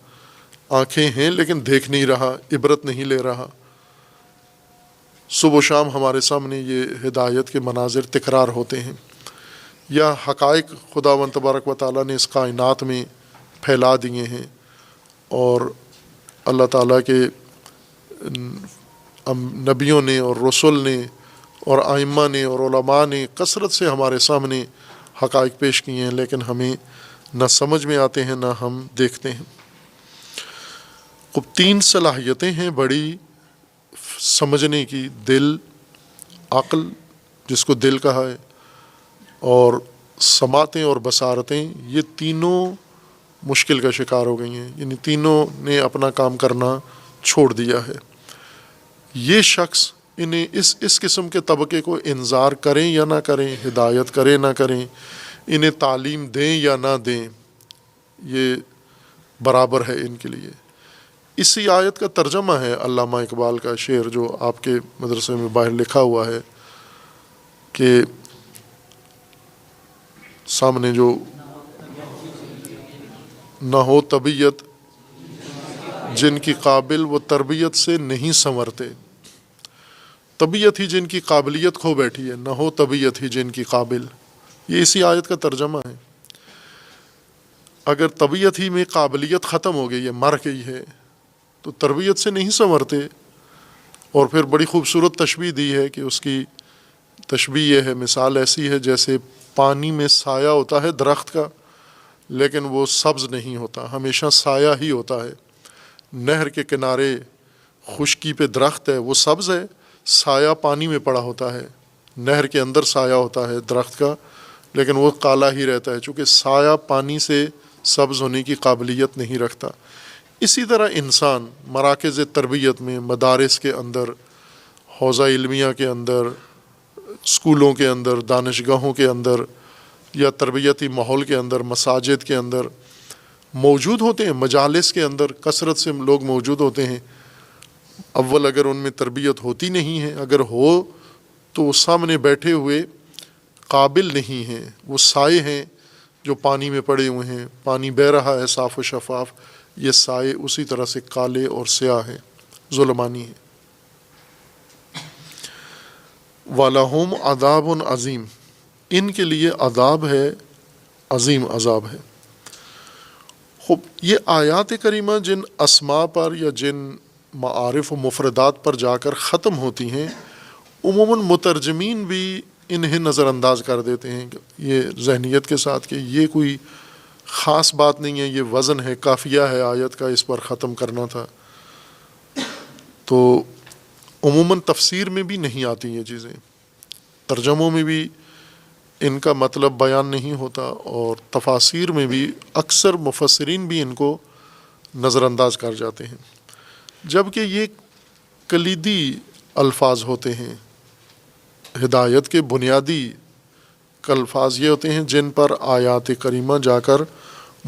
آنکھیں ہیں لیکن دیکھ نہیں رہا، عبرت نہیں لے رہا۔ صبح و شام ہمارے سامنے یہ ہدایت کے مناظر تکرار ہوتے ہیں، یا حقائق خداوند تبارک و تعالیٰ نے اس کائنات میں پھیلا دیے ہیں، اور اللہ تعالیٰ کے نبیوں نے اور رسول نے اور ائمہ نے اور علماء نے کثرت سے ہمارے سامنے حقائق پیش کیے ہیں، لیکن ہمیں نہ سمجھ میں آتے ہیں نہ ہم دیکھتے ہیں۔ اب 3 صلاحیتیں ہیں بڑی سمجھنے کی، دل، عقل جس کو دل کہا ہے، اور سماعتیں اور بصارتیں، یہ تینوں مشکل کا شکار ہو گئی ہیں، یعنی تینوں نے اپنا کام کرنا چھوڑ دیا ہے۔ یہ شخص انہیں اس قسم کے طبقے کو انذار کریں یا نہ کریں، ہدایت کریں نہ کریں، انہیں تعلیم دیں یا نہ دیں، یہ برابر ہے ان کے لیے۔ اسی آیت کا ترجمہ ہے علامہ اقبال کا شعر جو آپ کے مدرسے میں باہر لکھا ہوا ہے، کہ سامنے جو نہ ہو طبیعت جن کی قابل وہ تربیت سے نہیں سنورتے، طبیعت ہی جن کی قابلیت کھو بیٹھی ہے، نہ ہو طبیعت ہی جن کی قابل، یہ اسی آیت کا ترجمہ ہے۔ اگر طبیعت ہی میں قابلیت ختم ہو گئی ہے، مر گئی ہے، تو تربیت سے نہیں سنورتے۔ اور پھر بڑی خوبصورت تشبیہ دی ہے کہ اس کی تشبیہ یہ ہے، مثال ایسی ہے جیسے پانی میں سایہ ہوتا ہے درخت کا، لیکن وہ سبز نہیں ہوتا، ہمیشہ سایہ ہی ہوتا ہے۔ نہر کے کنارے خشکی پہ درخت ہے، وہ سبز ہے، سایہ پانی میں پڑا ہوتا ہے، نہر کے اندر سایہ ہوتا ہے درخت کا، لیکن وہ کالا ہی رہتا ہے، چونکہ سایہ پانی سے سبز ہونے کی قابلیت نہیں رکھتا۔ اسی طرح انسان مراکز تربیت میں، مدارس کے اندر، حوزہ علمیہ کے اندر، اسکولوں کے اندر، دانشگاہوں کے اندر، یا تربیتی ماحول کے اندر، مساجد کے اندر موجود ہوتے ہیں، مجالس کے اندر کثرت سے لوگ موجود ہوتے ہیں۔ اول اگر ان میں تربیت ہوتی نہیں ہے، اگر ہو تو وہ سامنے بیٹھے ہوئے قابل نہیں ہیں، وہ سائے ہیں جو پانی میں پڑے ہوئے ہیں، پانی بہہ رہا ہے صاف و شفاف، یہ سائے اسی طرح سے کالے اور سیاہ ہیں، ظلمانی ہیں۔ وَلَهُمْ عَذَابٌ عظیم، ان کے لیے عذاب ہے، عظیم عذاب ہے۔ خوب یہ آیات کریمہ جن اسماء پر یا جن معارف و مفردات پر جا کر ختم ہوتی ہیں، عموماً مترجمین بھی انہیں نظر انداز کر دیتے ہیں یہ ذہنیت کے ساتھ کہ یہ کوئی خاص بات نہیں ہے، یہ وزن ہے، قافیہ ہے آیت کا، اس پر ختم کرنا تھا. تو عموماً تفسیر میں بھی نہیں آتی یہ چیزیں، ترجموں میں بھی ان کا مطلب بیان نہیں ہوتا، اور تفاسیر میں بھی اکثر مفسرین بھی ان کو نظر انداز کر جاتے ہیں، جبکہ یہ کلیدی الفاظ ہوتے ہیں. ہدایت کے بنیادی الفاظ یہ ہوتے ہیں جن پر آیات کریمہ جا کر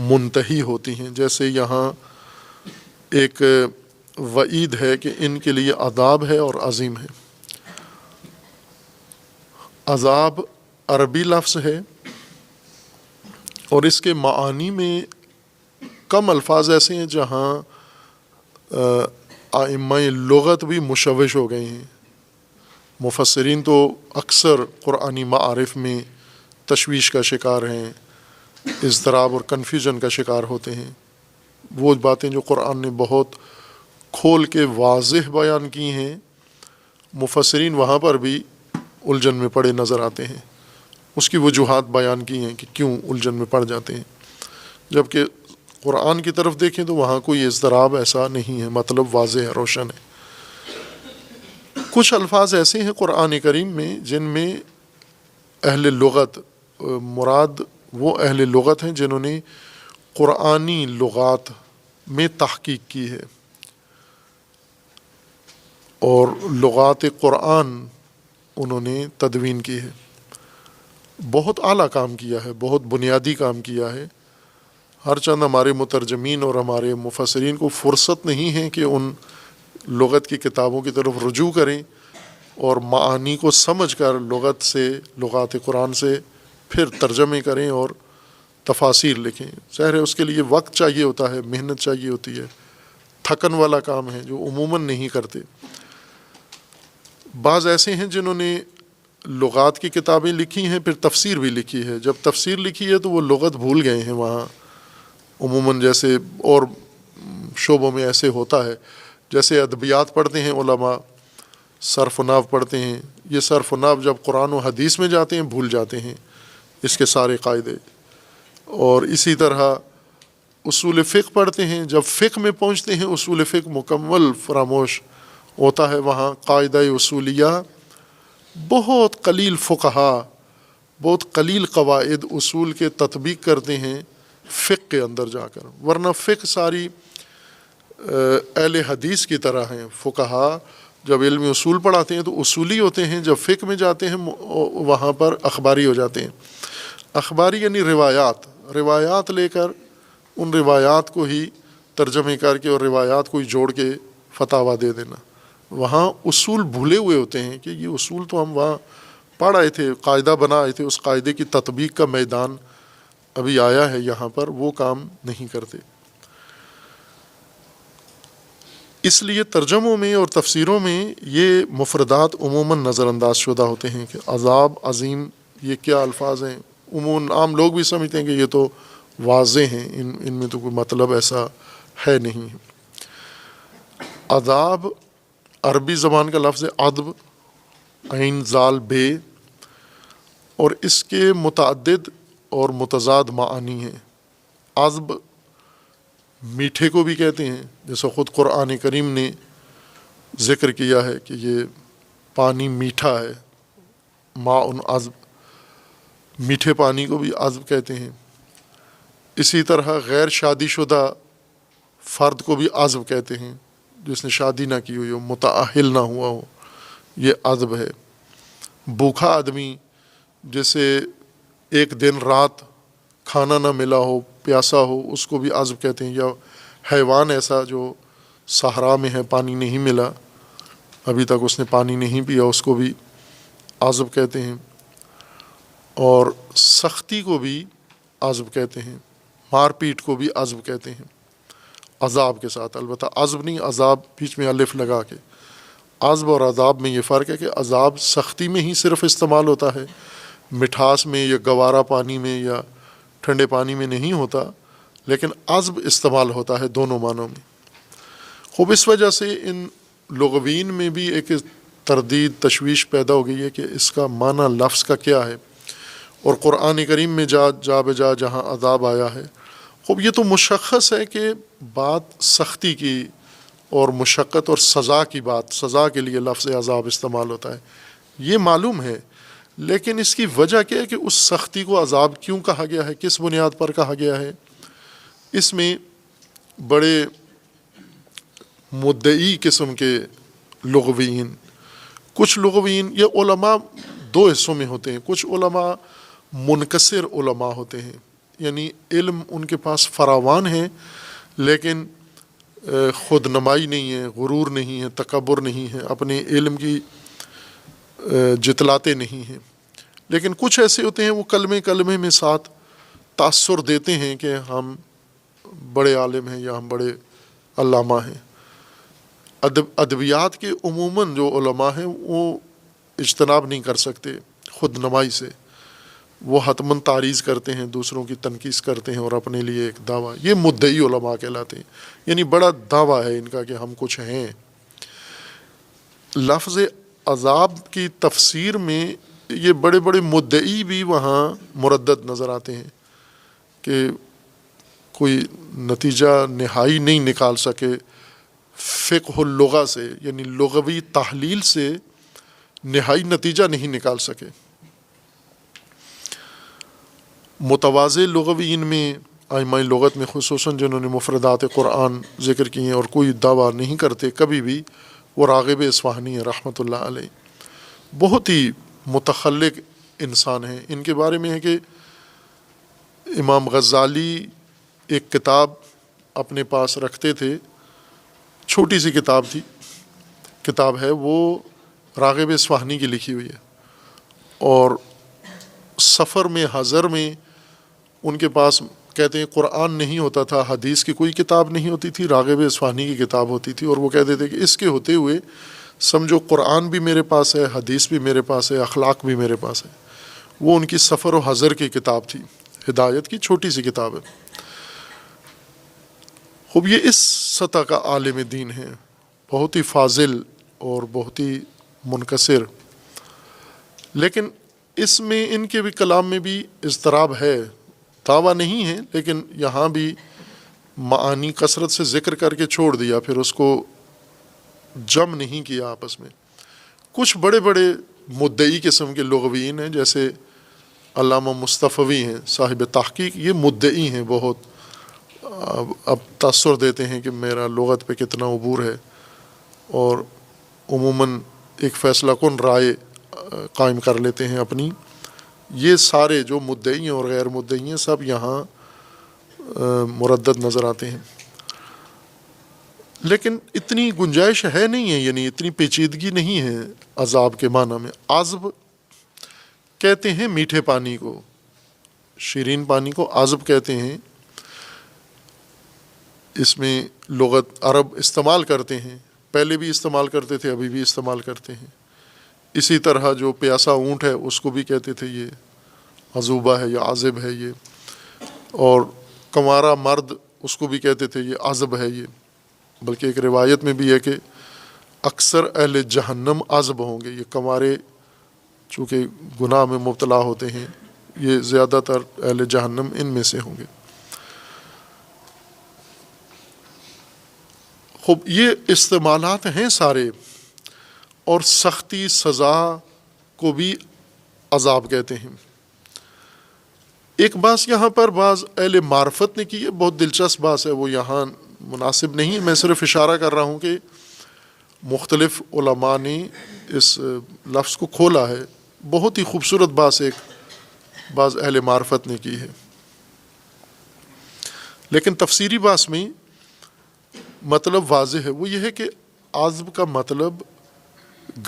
منتہی ہوتی ہیں. جیسے یہاں ایک وعید ہے کہ ان کے لیے عذاب ہے اور عظیم ہے. عذاب عربی لفظ ہے اور اس کے معانی میں کم الفاظ ایسے ہیں جہاں ائمہ لغت بھی مشوش ہو گئے ہیں. مفسرین تو اکثر قرآنی معارف میں تشویش کا شکار ہیں، اضطراب اور کنفیوژن کا شکار ہوتے ہیں. وہ باتیں جو قرآن نے بہت کھول کے واضح بیان کی ہیں، مفسرین وہاں پر بھی الجھن میں پڑے نظر آتے ہیں. اس کی وجوہات بیان کی ہیں کہ کیوں الجھن میں پڑ جاتے ہیں، جبکہ قرآن کی طرف دیکھیں تو وہاں کوئی اضطراب ایسا نہیں ہے، مطلب واضح ہے، روشن ہے. کچھ الفاظ ایسے ہیں قرآن کریم میں جن میں اہل لغت، مراد وہ اہل لغت ہیں جنہوں نے قرآنی لغات میں تحقیق کی ہے اور لغات قرآن انہوں نے تدوین کی ہے. بہت اعلیٰ کام کیا ہے، بہت بنیادی کام کیا ہے. ہر چند ہمارے مترجمین اور ہمارے مفسرین کو فرصت نہیں ہے کہ ان لغت کی کتابوں کی طرف رجوع کریں اور معانی کو سمجھ کر لغات قرآن سے پھر ترجمے کریں اور تفاسیر لکھیں. ظاہر ہے اس کے لیے وقت چاہیے ہوتا ہے، محنت چاہیے ہوتی ہے، تھکن والا کام ہے جو عموماً نہیں کرتے. بعض ایسے ہیں جنہوں نے لغات کی کتابیں لکھی ہیں، پھر تفسیر بھی لکھی ہے. جب تفسیر لکھی ہے تو وہ لغت بھول گئے ہیں وہاں. عموماً جیسے اور شعبوں میں ایسے ہوتا ہے، جیسے ادبیات پڑھتے ہیں علماء، صرف و نحو پڑھتے ہیں. یہ صرف و نحو جب قرآن و حدیث میں جاتے ہیں بھول جاتے ہیں اس کے سارے قاعدے. اور اسی طرح اصول فقہ پڑھتے ہیں، جب فقہ میں پہنچتے ہیں اصول فقہ مکمل فراموش ہوتا ہے. وہاں قاعدہ اصولیہ بہت قلیل فقہا، بہت قلیل قواعد اصول کے تطبیق کرتے ہیں فقہ کے اندر جا کر، ورنہ فقہ ساری اہل حدیث کی طرح ہیں. فقہا جب علم اصول پڑھاتے ہیں تو اصولی ہوتے ہیں، جب فقہ میں جاتے ہیں وہاں پر اخباری ہو جاتے ہیں. اخباری یعنی روایات لے کر ان روایات کو ہی ترجمے کر کے اور روایات کو ہی جوڑ کے فتاویٰ دے دینا. وہاں اصول بھولے ہوئے ہوتے ہیں کہ یہ اصول تو ہم وہاں پڑھ آئے تھے، قاعدہ بنا آئے تھے، اس قاعدے کی تطبیق کا میدان ابھی آیا ہے یہاں پر، وہ کام نہیں کرتے. اس لیے ترجموں میں اور تفسیروں میں یہ مفردات عموماً نظر انداز شدہ ہوتے ہیں کہ عذاب، عظیم، یہ کیا الفاظ ہیں. عموماً عام لوگ بھی سمجھتے ہیں کہ یہ تو واضح ہیں، ان میں تو کوئی مطلب ایسا ہے نہیں. عذاب عربی زبان کا لفظ عذب، عین زال بے، اور اس کے متعدد اور متضاد معانی ہیں. عذب میٹھے کو بھی کہتے ہیں، جیسا خود قرآن کریم نے ذکر کیا ہے کہ یہ پانی میٹھا ہے، ماء عذب، میٹھے پانی کو بھی عذب کہتے ہیں. اسی طرح غیر شادی شدہ فرد کو بھی عذب کہتے ہیں، جس نے شادی نہ کی ہوئی ہو، متأہل نہ ہوا ہو، یہ عذب ہے. بھوکھا آدمی جسے ایک دن رات کھانا نہ ملا ہو، پیاسا ہو، اس کو بھی عذب کہتے ہیں. یا حیوان ایسا جو صحرا میں ہے، پانی نہیں ملا، ابھی تک اس نے پانی نہیں پیا، اس کو بھی عذب کہتے ہیں. اور سختی کو بھی عذب کہتے ہیں، مار پیٹ کو بھی عذب کہتے ہیں، عذاب کے ساتھ. البتہ عذب نہیں، عذاب بیچ میں الف لگا کے. عذب اور عذاب میں یہ فرق ہے کہ عذاب سختی میں ہی صرف استعمال ہوتا ہے، مٹھاس میں یا گوارا پانی میں یا ٹھنڈے پانی میں نہیں ہوتا، لیکن عذب استعمال ہوتا ہے دونوں معنوں میں. خوب اس وجہ سے ان لغوین میں بھی ایک تردید تشویش پیدا ہو گئی ہے کہ اس کا معنی لفظ کا کیا ہے، اور قرآن کریم میں جا بجا جہاں عذاب آیا ہے، خوب یہ تو مشخص ہے کہ بات سختی کی اور مشقت اور سزا کی بات، سزا کے لیے لفظ عذاب استعمال ہوتا ہے، یہ معلوم ہے، لیکن اس کی وجہ کیا ہے کہ اس سختی کو عذاب کیوں کہا گیا ہے، کس بنیاد پر کہا گیا ہے؟ اس میں بڑے مدعی قسم کے لغویین، کچھ لغویین، یہ علماء دو حصوں میں ہوتے ہیں، کچھ علماء منکسر علماء ہوتے ہیں، یعنی علم ان کے پاس فراوان ہے لیکن خود نمائی نہیں ہے، غرور نہیں ہے، تکبر نہیں ہے، اپنے علم کی جتلاتے نہیں ہیں، لیکن کچھ ایسے ہوتے ہیں وہ کلمے میں ساتھ تاثر دیتے ہیں کہ ہم بڑے عالم ہیں یا ہم بڑے علامہ ہیں۔ ادبیات کے عموماً جو علماء ہیں وہ اجتناب نہیں کر سکتے خود نمائی سے، وہ حتماً تعریض کرتے ہیں، دوسروں کی تنقیص کرتے ہیں اور اپنے لیے ایک دعویٰ، یہ مدعی علماء کہلاتے ہیں، یعنی بڑا دعویٰ ہے ان کا کہ ہم کچھ ہیں۔ لفظ عذاب کی تفسیر میں یہ بڑے بڑے مدعی بھی وہاں مردد نظر آتے ہیں کہ کوئی نتیجہ نہائی نہیں نکال سکے فقہ اللغہ سے، یعنی لغوی تحلیل سے نہائی نتیجہ نہیں نکال سکے۔ متواضع لغویین میں ائمہ لغت میں خصوصاً جنہوں نے مفردات قرآن ذکر کی ہیں اور کوئی دعویٰ نہیں کرتے کبھی بھی، وہ راغب اصفہانی ہیں رحمۃ اللہ علیہ، بہت ہی متخلق انسان ہیں۔ ان کے بارے میں ہے کہ امام غزالی ایک کتاب اپنے پاس رکھتے تھے، چھوٹی سی کتاب ہے، وہ راغب اصفہانی کی لکھی ہوئی ہے، اور سفر میں حضر میں ان کے پاس کہتے ہیں قرآن نہیں ہوتا تھا، حدیث کی کوئی کتاب نہیں ہوتی تھی، راغب اصفہانی کی کتاب ہوتی تھی، اور وہ کہتے تھے کہ اس کے ہوتے ہوئے سمجھو قرآن بھی میرے پاس ہے، حدیث بھی میرے پاس ہے، اخلاق بھی میرے پاس ہے۔ وہ ان کی سفر و حضر کی کتاب تھی، ہدایت کی چھوٹی سی کتاب ہے۔ خوب یہ اس سطح کا عالم دین ہے، بہت ہی فاضل اور بہت ہی منکسر، لیکن اس میں ان کے بھی کلام میں بھی اضطراب ہے، دعویٰ نہیں ہے، لیکن یہاں بھی معانی کثرت سے ذکر کر کے چھوڑ دیا، پھر اس کو جم نہیں کیا آپس میں۔ کچھ بڑے بڑے مدعی قسم کے لغویین ہیں، جیسے علامہ مصطفوی ہیں صاحب تحقیق، یہ مدعی ہیں بہت، اب تاثر دیتے ہیں کہ میرا لغت پہ کتنا عبور ہے، اور عموماً ایک فیصلہ کن رائے قائم کر لیتے ہیں اپنی۔ یہ سارے جو مدعی ہیں اور غیر مدعی ہیں سب یہاں مردد نظر آتے ہیں، لیکن اتنی گنجائش ہے نہیں ہے، یعنی اتنی پیچیدگی نہیں ہے عذاب کے معنی میں۔ عذب کہتے ہیں میٹھے پانی کو، شیرین پانی کو عذب کہتے ہیں، اس میں لغت عرب استعمال کرتے ہیں، پہلے بھی استعمال کرتے تھے، ابھی بھی استعمال کرتے ہیں۔ اسی طرح جو پیاسا اونٹ ہے اس کو بھی کہتے تھے یہ عذوبہ ہے یا عذب ہے یہ، اور کنوارا مرد اس کو بھی کہتے تھے یہ عذب ہے یہ، بلکہ ایک روایت میں بھی ہے کہ اکثر اہل جہنم عذب ہوں گے، یہ کنوارے چونکہ گناہ میں مبتلا ہوتے ہیں، یہ زیادہ تر اہل جہنم ان میں سے ہوں گے۔ خوب یہ استعمالات ہیں سارے، اور سختی سزا کو بھی عذاب کہتے ہیں۔ ایک بات یہاں پر بعض اہل معرفت نے کی ہے، بہت دلچسپ بات ہے، وہ یہاں مناسب نہیں ہے، میں صرف اشارہ کر رہا ہوں کہ مختلف علماء نے اس لفظ کو کھولا ہے، بہت ہی خوبصورت بات ایک بعض اہل معرفت نے کی ہے، لیکن تفسیری بات میں مطلب واضح ہے، وہ یہ ہے کہ عذب کا مطلب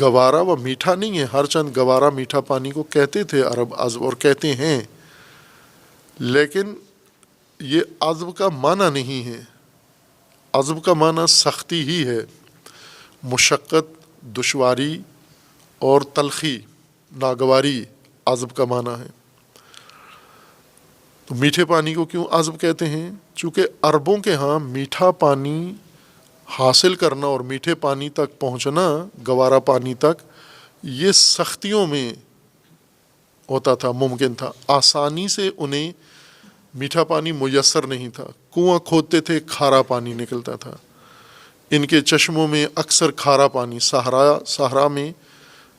گوارا و میٹھا نہیں ہے، ہر چند گوارا میٹھا پانی کو کہتے تھے عرب عذب، اور کہتے ہیں، لیکن یہ عذب کا معنی نہیں ہے۔ عذب کا معنی سختی ہی ہے، مشقت، دشواری اور تلخی، ناگواری عذب کا معنی ہے۔ تو میٹھے پانی کو کیوں عذب کہتے ہیں؟ چونکہ عربوں کے ہاں میٹھا پانی حاصل کرنا اور میٹھے پانی تک پہنچنا، گوارا پانی تک، یہ سختیوں میں ہوتا تھا، ممکن تھا، آسانی سے انہیں میٹھا پانی میسر نہیں تھا۔ کنواں کھودتے تھے، کھارا پانی نکلتا تھا، ان کے چشموں میں اکثر کھارا پانی، صحرا میں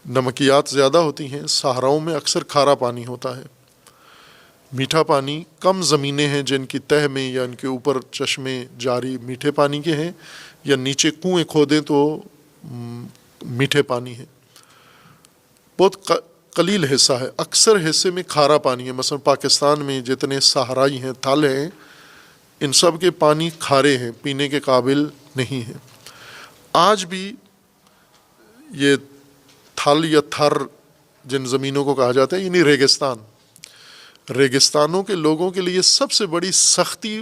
نمکیات زیادہ ہوتی ہیں، صحراؤں میں اکثر کھارا پانی ہوتا ہے۔ میٹھا پانی، کم زمینیں ہیں جن کی تہ میں یا ان کے اوپر چشمے جاری میٹھے پانی کے ہیں، یا نیچے کنویں کھودیں تو میٹھے پانی ہیں۔ بہت قلیل حصہ ہے، اکثر حصے میں کھارا پانی ہے۔ مثلا پاکستان میں جتنے صحرائی ہیں، تھل ہیں، ان سب کے پانی کھارے ہیں، پینے کے قابل نہیں ہیں۔ آج بھی یہ تھل یا تھر جن زمینوں کو کہا جاتا ہے، یعنی ریگستانوں کے لوگوں کے لیے سب سے بڑی سختی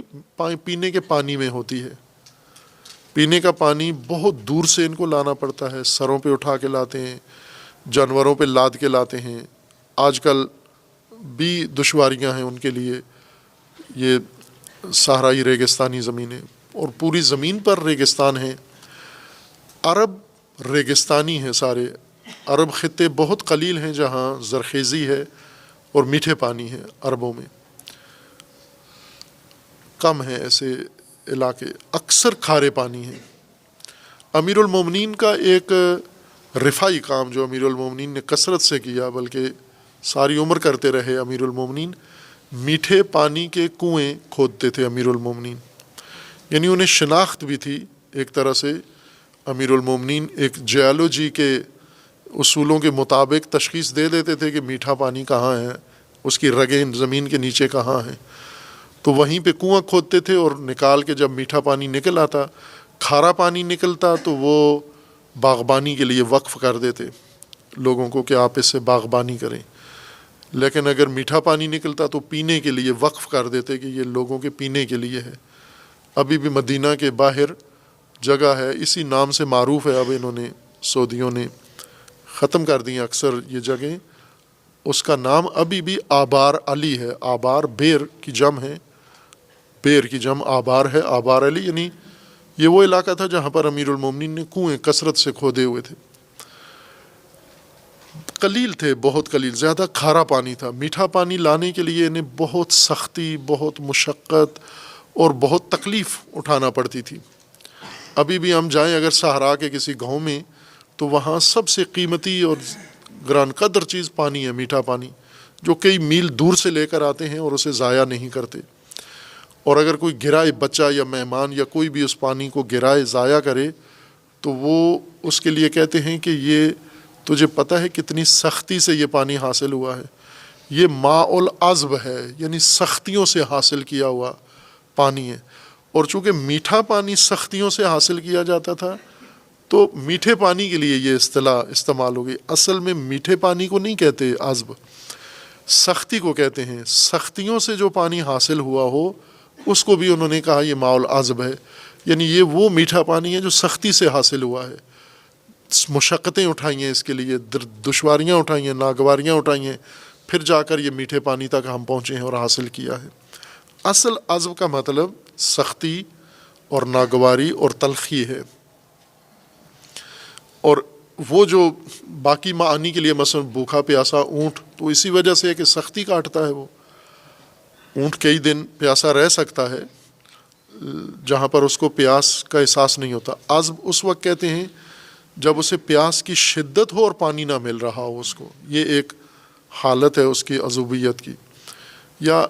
پینے کے پانی میں ہوتی ہے۔ پینے کا پانی بہت دور سے ان کو لانا پڑتا ہے، سروں پہ اٹھا کے لاتے ہیں، جانوروں پہ لاد کے لاتے ہیں۔ آج کل بھی دشواریاں ہیں ان کے لیے، یہ صحرائی ریگستانی زمینیں، اور پوری زمین پر ریگستان ہیں۔ عرب ریگستانی ہیں سارے، عرب خطے بہت قلیل ہیں جہاں زرخیزی ہے اور میٹھے پانی ہے، عربوں میں کم ہیں ایسے علاقے، اکثر کھارے پانی ہیں۔ امیر المومنین کا ایک رفاعی کام جو امیر المومنین نے کثرت سے کیا، بلکہ ساری عمر کرتے رہے امیر المومنین، میٹھے پانی کے کنویں کھودتے تھے امیر المومنین، یعنی انہیں شناخت بھی تھی ایک طرح سے۔ امیر المومنین ایک جیالوجی کے اصولوں کے مطابق تشخیص دے دیتے تھے کہ میٹھا پانی کہاں ہے، اس کی رگیں زمین کے نیچے کہاں ہیں، تو وہیں پہ کنواں کھودتے تھے، اور نکال کے جب میٹھا پانی نکل آتا، کھارا پانی نکلتا تو وہ باغبانی کے لیے وقف کر دیتے لوگوں کو کہ آپ اس سے باغبانی کریں۔ لیکن اگر میٹھا پانی نکلتا تو پینے کے لیے وقف کر دیتے کہ یہ لوگوں کے پینے کے لیے ہے۔ ابھی بھی مدینہ کے باہر جگہ ہے، اسی نام سے معروف ہے، اب انہوں نے سعودیوں نے ختم کر دی اکثر یہ جگہیں، اس کا نام ابھی بھی آبار علی ہے۔ آبار بیر کی جم ہے، بیر کی جم آبار ہے، آبار علی، یعنی یہ وہ علاقہ تھا جہاں پر امیر المومنین نے کنویں کثرت سے کھودے ہوئے تھے۔ قلیل تھے، بہت قلیل، زیادہ کھارا پانی تھا۔ میٹھا پانی لانے کے لیے انہیں بہت سختی، بہت مشقت اور بہت تکلیف اٹھانا پڑتی تھی۔ ابھی بھی ہم جائیں اگر صحرا کے کسی گاؤں میں، تو وہاں سب سے قیمتی اور گران قدر چیز پانی ہے، میٹھا پانی، جو کئی میل دور سے لے کر آتے ہیں اور اسے ضائع نہیں کرتے۔ اور اگر کوئی گرائے، بچہ یا مہمان یا کوئی بھی اس پانی کو گرائے، ضائع کرے، تو وہ اس کے لیے کہتے ہیں کہ یہ تجھے پتہ ہے کتنی سختی سے یہ پانی حاصل ہوا ہے، یہ ماء العذب ہے، یعنی سختیوں سے حاصل کیا ہوا پانی ہے۔ اور چونکہ میٹھا پانی سختیوں سے حاصل کیا جاتا تھا، تو میٹھے پانی کے لیے یہ اصطلاح استعمال ہو گئی۔ اصل میں میٹھے پانی کو نہیں کہتے عذب، سختی کو کہتے ہیں۔ سختیوں سے جو پانی حاصل ہوا ہو اس کو بھی انہوں نے کہا یہ ماء العذب ہے، یعنی یہ وہ میٹھا پانی ہے جو سختی سے حاصل ہوا ہے، مشقتیں اٹھائی ہیں اس کے لیے، دشواریاں اٹھائی ہیں، ناگواریاں اٹھائی ہیں، پھر جا کر یہ میٹھے پانی تک ہم پہنچے ہیں اور حاصل کیا ہے۔ اصل عذب کا مطلب سختی اور ناگواری اور تلخی ہے۔ اور وہ جو باقی معانی کے لیے، مثلا بھوکا پیاسا اونٹ، تو اسی وجہ سے ہے کہ سختی کاٹتا ہے وہ اونٹ، کئی دن پیاسا رہ سکتا ہے جہاں پر اس کو پیاس کا احساس نہیں ہوتا۔ عذب اس وقت کہتے ہیں جب اسے پیاس کی شدت ہو اور پانی نہ مل رہا ہو اس کو، یہ ایک حالت ہے اس کی عذوبیت کی۔ یا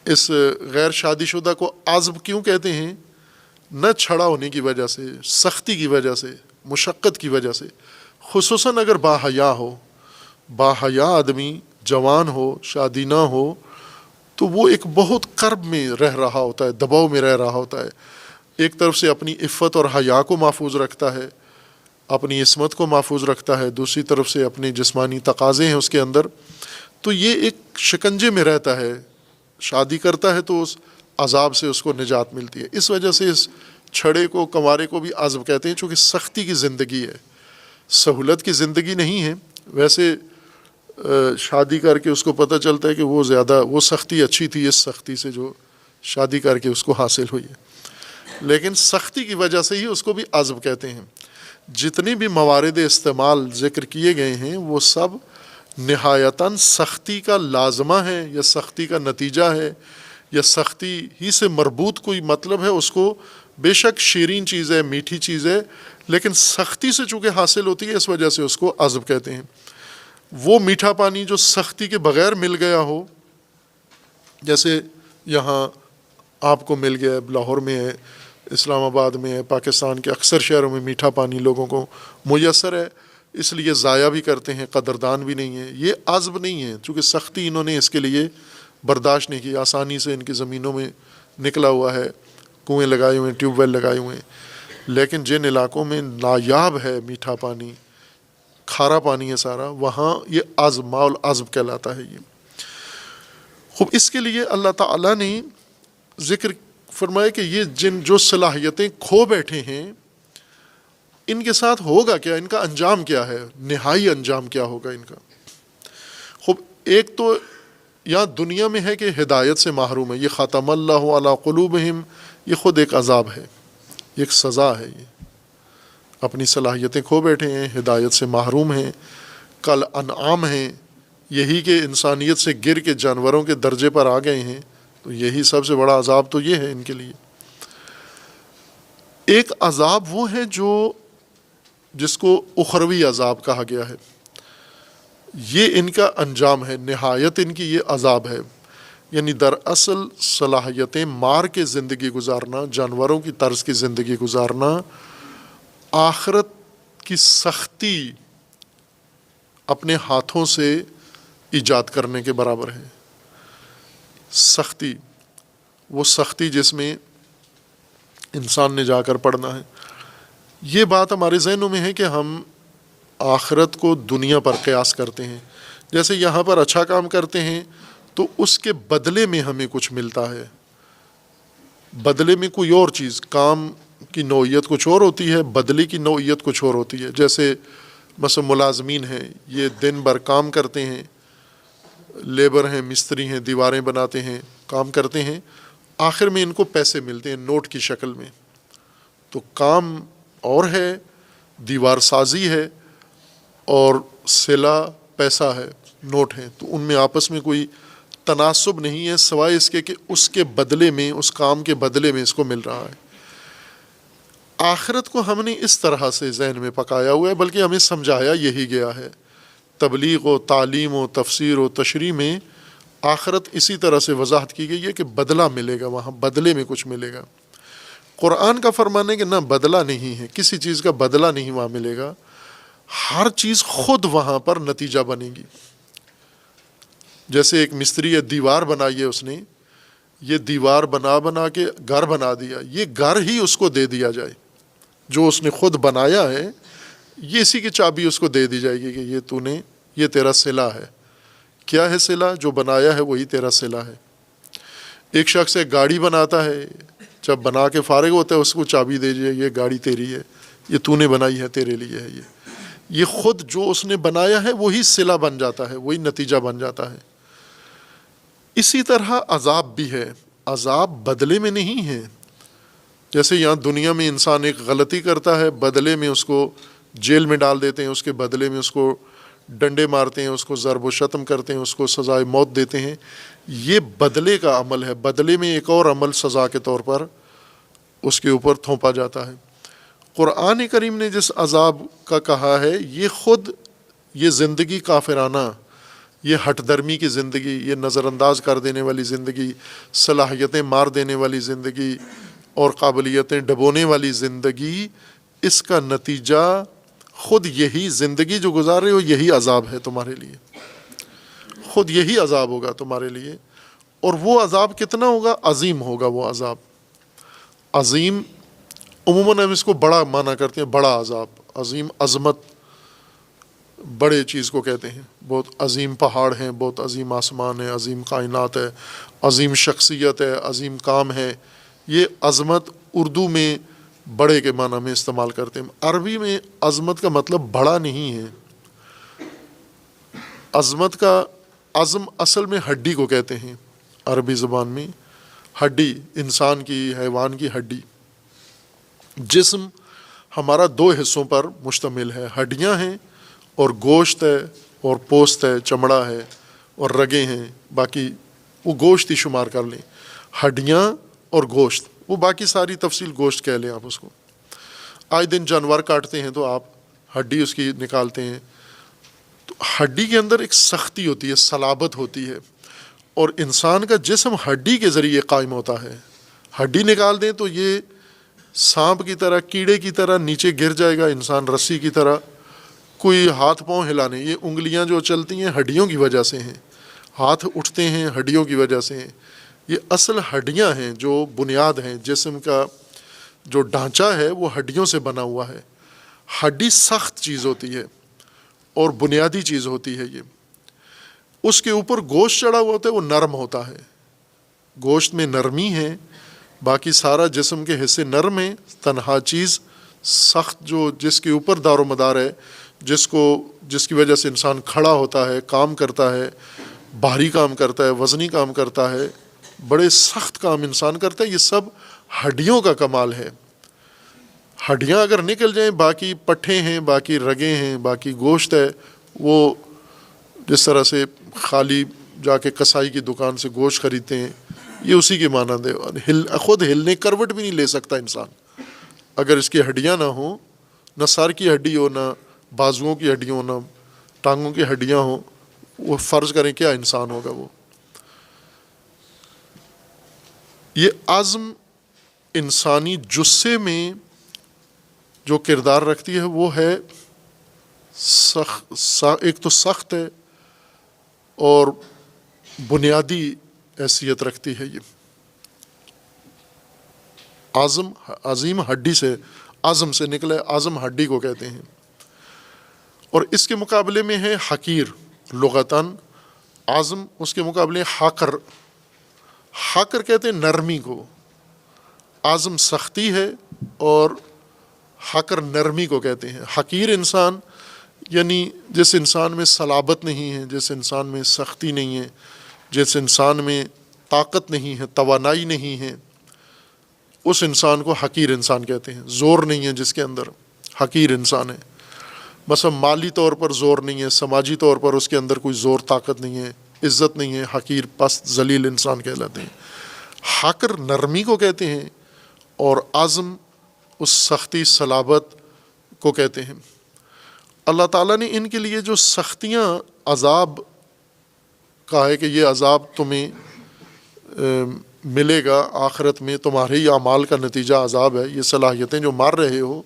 اس غیر شادی شدہ کو عذب کیوں کہتے ہیں؟ نہ چھڑا ہونے کی وجہ سے، سختی کی وجہ سے، مشقت کی وجہ سے، خصوصاً اگر باحیا ہو، باحیا آدمی جوان ہو، شادی نہ ہو، تو وہ ایک بہت کرب میں رہ رہا ہوتا ہے، دباؤ میں رہ رہا ہوتا ہے۔ ایک طرف سے اپنی عفت اور حیا کو محفوظ رکھتا ہے، اپنی عصمت کو محفوظ رکھتا ہے، دوسری طرف سے اپنے جسمانی تقاضے ہیں اس کے اندر، تو یہ ایک شکنجے میں رہتا ہے۔ شادی کرتا ہے تو اس عذاب سے اس کو نجات ملتی ہے۔ اس وجہ سے اس چھڑے کو، کنوارے کو بھی عذب کہتے ہیں، چونکہ سختی کی زندگی ہے، سہولت کی زندگی نہیں ہے۔ ویسے شادی کر کے اس کو پتہ چلتا ہے کہ وہ زیادہ، وہ سختی اچھی تھی اس سختی سے جو شادی کر کے اس کو حاصل ہوئی ہے۔ لیکن سختی کی وجہ سے ہی اس کو بھی عذب کہتے ہیں۔ جتنی بھی موارد استعمال ذکر کیے گئے ہیں وہ سب نہایتاً سختی کا لازمہ ہے یا سختی کا نتیجہ ہے یا سختی ہی سے مربوط کوئی مطلب ہے، اس کو بے شک شیرین چیز ہے، میٹھی چیز ہے، لیکن سختی سے چونکہ حاصل ہوتی ہے اس وجہ سے اس کو عذب کہتے ہیں۔ وہ میٹھا پانی جو سختی کے بغیر مل گیا ہو، جیسے یہاں آپ کو مل گیا، لاہور میں ہے، اسلام آباد میں ہے، پاکستان کے اکثر شہروں میں میٹھا پانی لوگوں کو میسر ہے، اس لیے ضائع بھی کرتے ہیں، قدردان بھی نہیں ہے۔ یہ عذب نہیں ہے، چونکہ سختی انہوں نے اس کے لیے برداشت نہیں کی، آسانی سے ان کی زمینوں میں نکلا ہوا ہے، کنویں لگائے ہوئے ہیں، ٹیوب ویل لگائے ہوئے ہیں۔ لیکن جن علاقوں میں نایاب ہے میٹھا پانی، کھارا پانی ہے سارا، وہاں یہ عذب، ماء العذب کہلاتا ہے یہ۔ خوب، اس کے لیے اللہ تعالیٰ نے ذکر فرمایا کہ یہ جو صلاحیتیں کھو بیٹھے ہیں، ان کے ساتھ ہوگا کیا، ان کا انجام کیا ہے، نہائی انجام کیا ہوگا ان کا۔ خوب، ایک تو یہاں دنیا میں ہے کہ ہدایت سے محروم ہے، یہ ختم اللہ علی قلوبہم، یہ خود ایک عذاب ہے، یہ ایک سزا ہے، یہ اپنی صلاحیتیں کھو بیٹھے ہیں، ہدایت سے محروم ہیں، کل انعام ہیں، یہی کہ انسانیت سے گر کے جانوروں کے درجے پر آ گئے ہیں، تو یہی سب سے بڑا عذاب تو یہ ہے ان کے لیے۔ ایک عذاب وہ ہے جس کو اخروی عذاب کہا گیا ہے، یہ ان کا انجام ہے، نہایت ان کی یہ عذاب ہے۔ یعنی دراصل صلاحیتیں مار کے زندگی گزارنا، جانوروں کی طرز کی زندگی گزارنا، آخرت کی سختی اپنے ہاتھوں سے ایجاد کرنے کے برابر ہے۔ سختی، وہ سختی جس میں انسان نے جا کر پڑنا ہے۔ یہ بات ہمارے ذہنوں میں ہے کہ ہم آخرت کو دنیا پر قیاس کرتے ہیں، جیسے یہاں پر اچھا کام کرتے ہیں تو اس کے بدلے میں ہمیں کچھ ملتا ہے، بدلے میں کوئی اور چیز، کام کی نوعیت کچھ اور ہوتی ہے، بدلے کی نوعیت کچھ اور ہوتی ہے۔ جیسے مثلا ملازمین ہیں، یہ دن بھر کام کرتے ہیں، لیبر ہیں، مستری ہیں، دیواریں بناتے ہیں، کام کرتے ہیں، آخر میں ان کو پیسے ملتے ہیں نوٹ کی شکل میں۔ تو کام اور ہے، دیوار سازی ہے، اور صلہ پیسہ ہے، نوٹ ہے، تو ان میں آپس میں کوئی تناسب نہیں ہے سوائے اس کے کہ اس کے بدلے میں، اس کام کے بدلے میں اس کو مل رہا ہے۔ آخرت کو ہم نے اس طرح سے ذہن میں پکایا ہوا ہے، بلکہ ہمیں سمجھایا یہی گیا ہے، تبلیغ و تعلیم و تفسیر و تشریح میں آخرت اسی طرح سے وضاحت کی گئی ہے کہ بدلہ ملے گا، وہاں بدلے میں کچھ ملے گا۔ قرآن کا فرمان ہے کہ نہ، بدلہ نہیں ہے، کسی چیز کا بدلہ نہیں وہاں ملے گا، ہر چیز خود وہاں پر نتیجہ بنے گی۔ جیسے ایک مستری ہے، دیوار بنائی ہے اس نے، یہ دیوار بنا کے گھر بنا دیا، یہ گھر ہی اس کو دے دیا جائے، جو اس نے خود بنایا ہے، یہ اسی کی چابی اس کو دے دی جائے گی کہ یہ تو نے، یہ تیرا صلہ ہے۔ کیا ہے صلہ؟ جو بنایا ہے وہی تیرا صلہ ہے۔ ایک شخص ایک گاڑی بناتا ہے، جب بنا کے فارغ ہوتا ہے اس کو چابی دے دیجیے، یہ گاڑی تیری ہے، یہ تو نے بنائی ہے، تیرے لیے ہے، یہ خود جو اس نے بنایا ہے وہی صلہ بن جاتا ہے، وہی نتیجہ بن جاتا ہے۔ اسی طرح عذاب بھی ہے، عذاب بدلے میں نہیں ہے۔ جیسے یہاں دنیا میں انسان ایک غلطی کرتا ہے، بدلے میں اس کو جیل میں ڈال دیتے ہیں، اس کے بدلے میں اس کو ڈنڈے مارتے ہیں، اس کو ضرب و شتم کرتے ہیں، اس کو سزائے موت دیتے ہیں، یہ بدلے کا عمل ہے۔ بدلے میں ایک اور عمل سزا کے طور پر اس کے اوپر تھوپا جاتا ہے۔ قرآن کریم نے جس عذاب کا کہا ہے، یہ خود یہ زندگی کافرانہ، یہ ہٹ درمی کی زندگی، یہ نظر انداز کر دینے والی زندگی، صلاحیتیں مار دینے والی زندگی اور قابلیتیں ڈبونے والی زندگی، اس کا نتیجہ خود یہی زندگی جو گزار رہے ہو، یہی عذاب ہے تمہارے لیے، خود یہی عذاب ہوگا تمہارے لیے۔ اور وہ عذاب کتنا ہوگا؟ عظیم ہوگا وہ عذاب۔ عظیم عموماً ہم اس کو بڑا مانا کرتے ہیں، بڑا عذاب، عظیم عظمت، بڑے چیز کو کہتے ہیں، بہت عظیم پہاڑ ہیں، بہت عظیم آسمان ہے، عظیم کائنات ہے، عظیم شخصیت ہے، عظیم کام ہے۔ یہ عظمت اردو میں بڑے کے معنی میں استعمال کرتے ہیں۔ عربی میں عظمت کا مطلب بڑا نہیں ہے، عظمت کا عظم اصل میں ہڈی کو کہتے ہیں عربی زبان میں، ہڈی، انسان کی، حیوان کی ہڈی۔ جسم ہمارا دو حصوں پر مشتمل ہے، ہڈیاں ہیں اور گوشت ہے اور پوست ہے، چمڑا ہے اور رگیں ہیں، باقی وہ گوشت ہی شمار کر لیں، ہڈیاں اور گوشت، وہ باقی ساری تفصیل گوشت کہہ لیں آپ اس کو۔ آئے دن جانور کاٹتے ہیں تو آپ ہڈی اس کی نکالتے ہیں، تو ہڈی کے اندر ایک سختی ہوتی ہے، صلابت ہوتی ہے، اور انسان کا جسم ہڈی کے ذریعے قائم ہوتا ہے۔ ہڈی نکال دیں تو یہ سانپ کی طرح، کیڑے کی طرح نیچے گر جائے گا انسان، رسی کی طرح، کوئی ہاتھ پاؤں ہلانے، یہ انگلیاں جو چلتی ہیں ہڈیوں کی وجہ سے ہیں، ہاتھ اٹھتے ہیں ہڈیوں کی وجہ سے ہیں، یہ اصل ہڈیاں ہیں جو بنیاد ہیں، جسم کا جو ڈھانچہ ہے وہ ہڈیوں سے بنا ہوا ہے۔ ہڈی سخت چیز ہوتی ہے اور بنیادی چیز ہوتی ہے، یہ اس کے اوپر گوشت چڑھا ہوا ہوتا ہے، وہ نرم ہوتا ہے، گوشت میں نرمی ہے، باقی سارا جسم کے حصے نرم ہیں، تنہا چیز سخت جو جس کے اوپر دار و مدار ہے، جس کی وجہ سے انسان کھڑا ہوتا ہے، کام کرتا ہے، بھاری کام کرتا ہے، وزنی کام کرتا ہے، بڑے سخت کام انسان کرتا ہے، یہ سب ہڈیوں کا کمال ہے۔ ہڈیاں اگر نکل جائیں، باقی پٹھے ہیں، باقی رگیں ہیں، باقی گوشت ہے، وہ جس طرح سے خالی جا کے کسائی کی دکان سے گوشت خریدتے ہیں، یہ اسی کی مانند ہے۔ خود ہلنے کروٹ بھی نہیں لے سکتا انسان اگر اس کی ہڈیاں نہ ہوں، نہ سر کی ہڈی ہو، نہ بازوؤں کی ہڈی ہو، نہ ٹانگوں کی ہڈیاں ہوں، وہ فرض کریں کیا انسان ہوگا وہ۔ یہ عزم انسانی جثے میں جو کردار رکھتی ہے وہ ہے ایک تو سخت ہے اور بنیادی حیثیت رکھتی ہے۔ یہ عظیم ہڈی سے، عزم سے نکلے، عزم ہڈی کو کہتے ہیں، اور اس کے مقابلے میں ہے حقیر، لغتاً عزم، اس کے مقابلے حقر۔ حقر کہتے ہیں نرمی کو، عزم سختی ہے اور حقر نرمی کو کہتے ہیں۔ حقیر انسان یعنی جس انسان میں صلابت نہیں ہے، جس انسان میں سختی نہیں ہے، جس انسان میں طاقت نہیں ہے، توانائی نہیں ہے، اس انسان کو حقیر انسان کہتے ہیں۔ زور نہیں ہے جس کے اندر، حقیر انسان ہے۔ مثلا مالی طور پر زور نہیں ہے، سماجی طور پر اس کے اندر کوئی زور طاقت نہیں ہے، عزت نہیں ہے، حقیر پست ذلیل انسان کہلاتے ہیں۔ حقر نرمی کو کہتے ہیں اور عزم اس سختی صلابت کو کہتے ہیں۔ اللہ تعالیٰ نے ان کے لیے جو سختیاں، عذاب کہا ہے کہ یہ عذاب تمہیں ملے گا آخرت میں، تمہارے ہی اعمال کا نتیجہ عذاب ہے، یہ صلاحیتیں جو مار رہے ہو،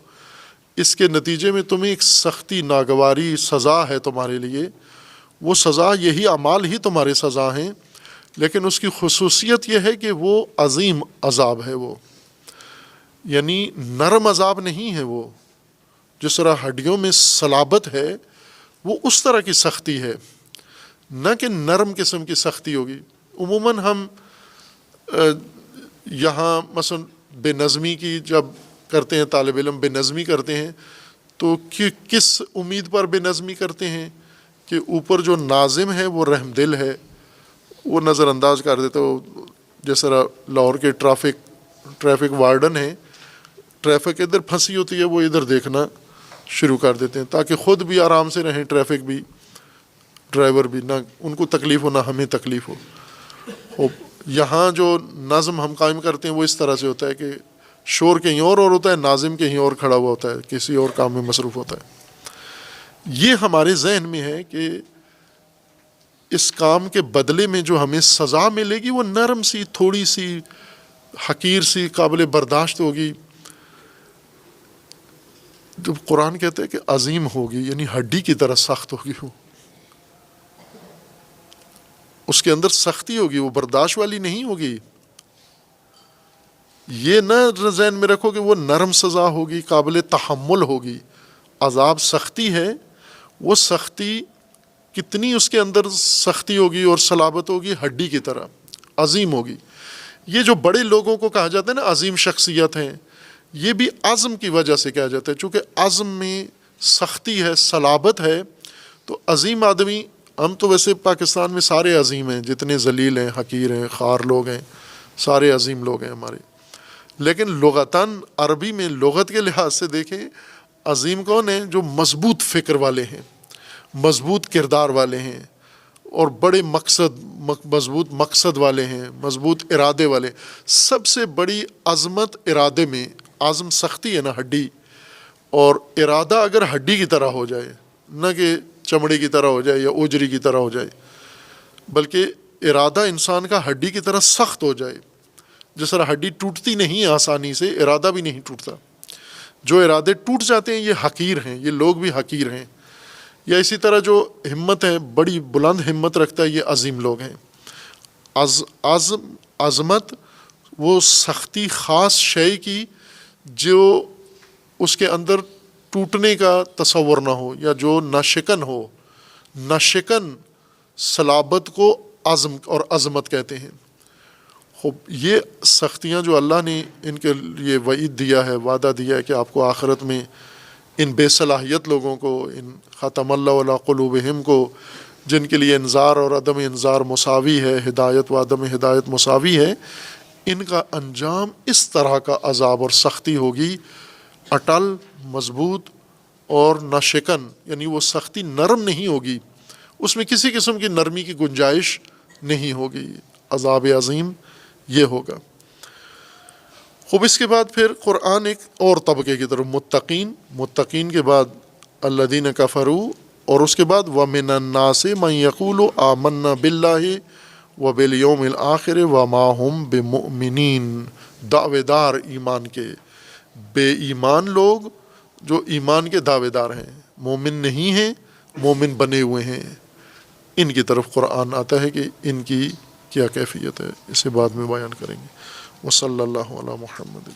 اس کے نتیجے میں تمہیں ایک سختی ناگواری سزا ہے تمہارے لیے، وہ سزا، یہی اعمال ہی تمہارے سزا ہیں، لیکن اس کی خصوصیت یہ ہے کہ وہ عظیم عذاب ہے، وہ یعنی نرم عذاب نہیں ہے، وہ جس طرح ہڈیوں میں صلابت ہے وہ اس طرح کی سختی ہے، نہ کہ نرم قسم کی سختی ہوگی۔ عموماً ہم یہاں مثلا بے نظمی کی جب کرتے ہیں، طالب علم بے نظمی کرتے ہیں تو کس امید پر بے نظمی کرتے ہیں کہ اوپر جو ناظم ہے وہ رحم دل ہے، وہ نظر انداز کر دیتے ہو۔ جس طرح لاہور کے ٹریفک وارڈن ہیں، ٹریفک ادھر پھنسی ہوتی ہے، وہ ادھر دیکھنا شروع کر دیتے ہیں تاکہ خود بھی آرام سے رہیں، ٹریفک بھی، ڈرائیور بھی، نہ ان کو تکلیف ہو نہ ہمیں تکلیف ہو۔ یہاں جو نظم ہم قائم کرتے ہیں وہ اس طرح سے ہوتا ہے کہ شور کہیں اور ہوتا ہے، ناظم کہیں اور کھڑا ہوا ہوتا ہے، کسی اور کام میں مصروف ہوتا ہے۔ یہ ہمارے ذہن میں ہے کہ اس کام کے بدلے میں جو ہمیں سزا ملے گی وہ نرم سی، تھوڑی سی، حقیر سی، قابل برداشت ہوگی۔ جب قرآن کہتا ہے کہ عظیم ہوگی، یعنی ہڈی کی طرح سخت ہوگی، وہ اس کے اندر سختی ہوگی، وہ برداشت والی نہیں ہوگی۔ یہ نہ ذہن میں رکھو کہ وہ نرم سزا ہوگی، قابل تحمل ہوگی۔ عذاب سختی ہے، وہ سختی کتنی اس کے اندر سختی ہوگی اور صلابت ہوگی، ہڈی کی طرح عظیم ہوگی۔ یہ جو بڑے لوگوں کو کہا جاتا ہے نا عظیم شخصیت ہیں، یہ بھی عزم کی وجہ سے کہا جاتا ہے، چونکہ عزم میں سختی ہے، صلابت ہے، تو عظیم آدمی، ہم تو ویسے پاکستان میں سارے عظیم ہیں، جتنے ذلیل ہیں، حقیر ہیں، خوار لوگ ہیں، سارے عظیم لوگ ہیں ہمارے، لیکن لغتاً عربی میں لغت کے لحاظ سے دیکھیں عظیم کون ہیں؟ جو مضبوط فکر والے ہیں، مضبوط کردار والے ہیں، اور بڑے مضبوط مقصد والے ہیں، مضبوط ارادے والے. سب سے بڑی عظمت ارادے میں، عزم سختی ہے نا، ہڈی، اور ارادہ اگر ہڈی کی طرح ہو جائے، نہ کہ چمڑے کی طرح ہو جائے یا اوجری کی طرح ہو جائے، بلکہ ارادہ انسان کا ہڈی کی طرح سخت ہو جائے. جس طرح ہڈی ٹوٹتی نہیں آسانی سے، ارادہ بھی نہیں ٹوٹتا. جو ارادے ٹوٹ جاتے ہیں یہ حقیر ہیں، یہ لوگ بھی حقیر ہیں. یا اسی طرح جو ہمت ہے، بڑی بلند ہمت رکھتا ہے، یہ عظیم لوگ ہیں. عظمت وہ سختی خاص شے کی جو اس کے اندر ٹوٹنے کا تصور نہ ہو، یا جو ناشکن ہو. ناشکن صلابت کو عزم اور عظمت کہتے ہیں. خوب یہ سختیاں جو اللہ نے ان کے لیے وعید دیا ہے، وعدہ دیا ہے کہ آپ کو آخرت میں ان بے صلاحیت لوگوں کو، ان ختم اللہ علی قلوبہم کو، جن کے لیے انذار اور عدم انذار مساوی ہے، ہدایت و عدم ہدایت مساوی ہے، ان کا انجام اس طرح کا عذاب اور سختی ہوگی، اٹل، مضبوط اور ناشکن. یعنی وہ سختی نرم نہیں ہوگی، اس میں کسی قسم کی نرمی کی گنجائش نہیں ہوگی. عذاب عظیم یہ ہوگا. خوب اس کے بعد پھر قرآن ایک اور طبقے کی طرف، متقین کے بعد الذین کفروا، اور اس کے بعد وَمِنَ النَّاسِ مَن يَقُولُ آمَنَّا بِاللَّهِ وَبِالْيَوْمِ الْآخِرِ وَمَا هُمْ بِمُؤْمِنِينَ. دعوے دار ایمان کے، بے ایمان لوگ جو ایمان کے دعوے دار ہیں، مومن نہیں ہیں، مومن بنے ہوئے ہیں، ان کی طرف قرآن آتا ہے کہ ان کی کیا کیفیت ہے. اسے بعد میں بیان کریں گے. وصلی اللہ علی محمد.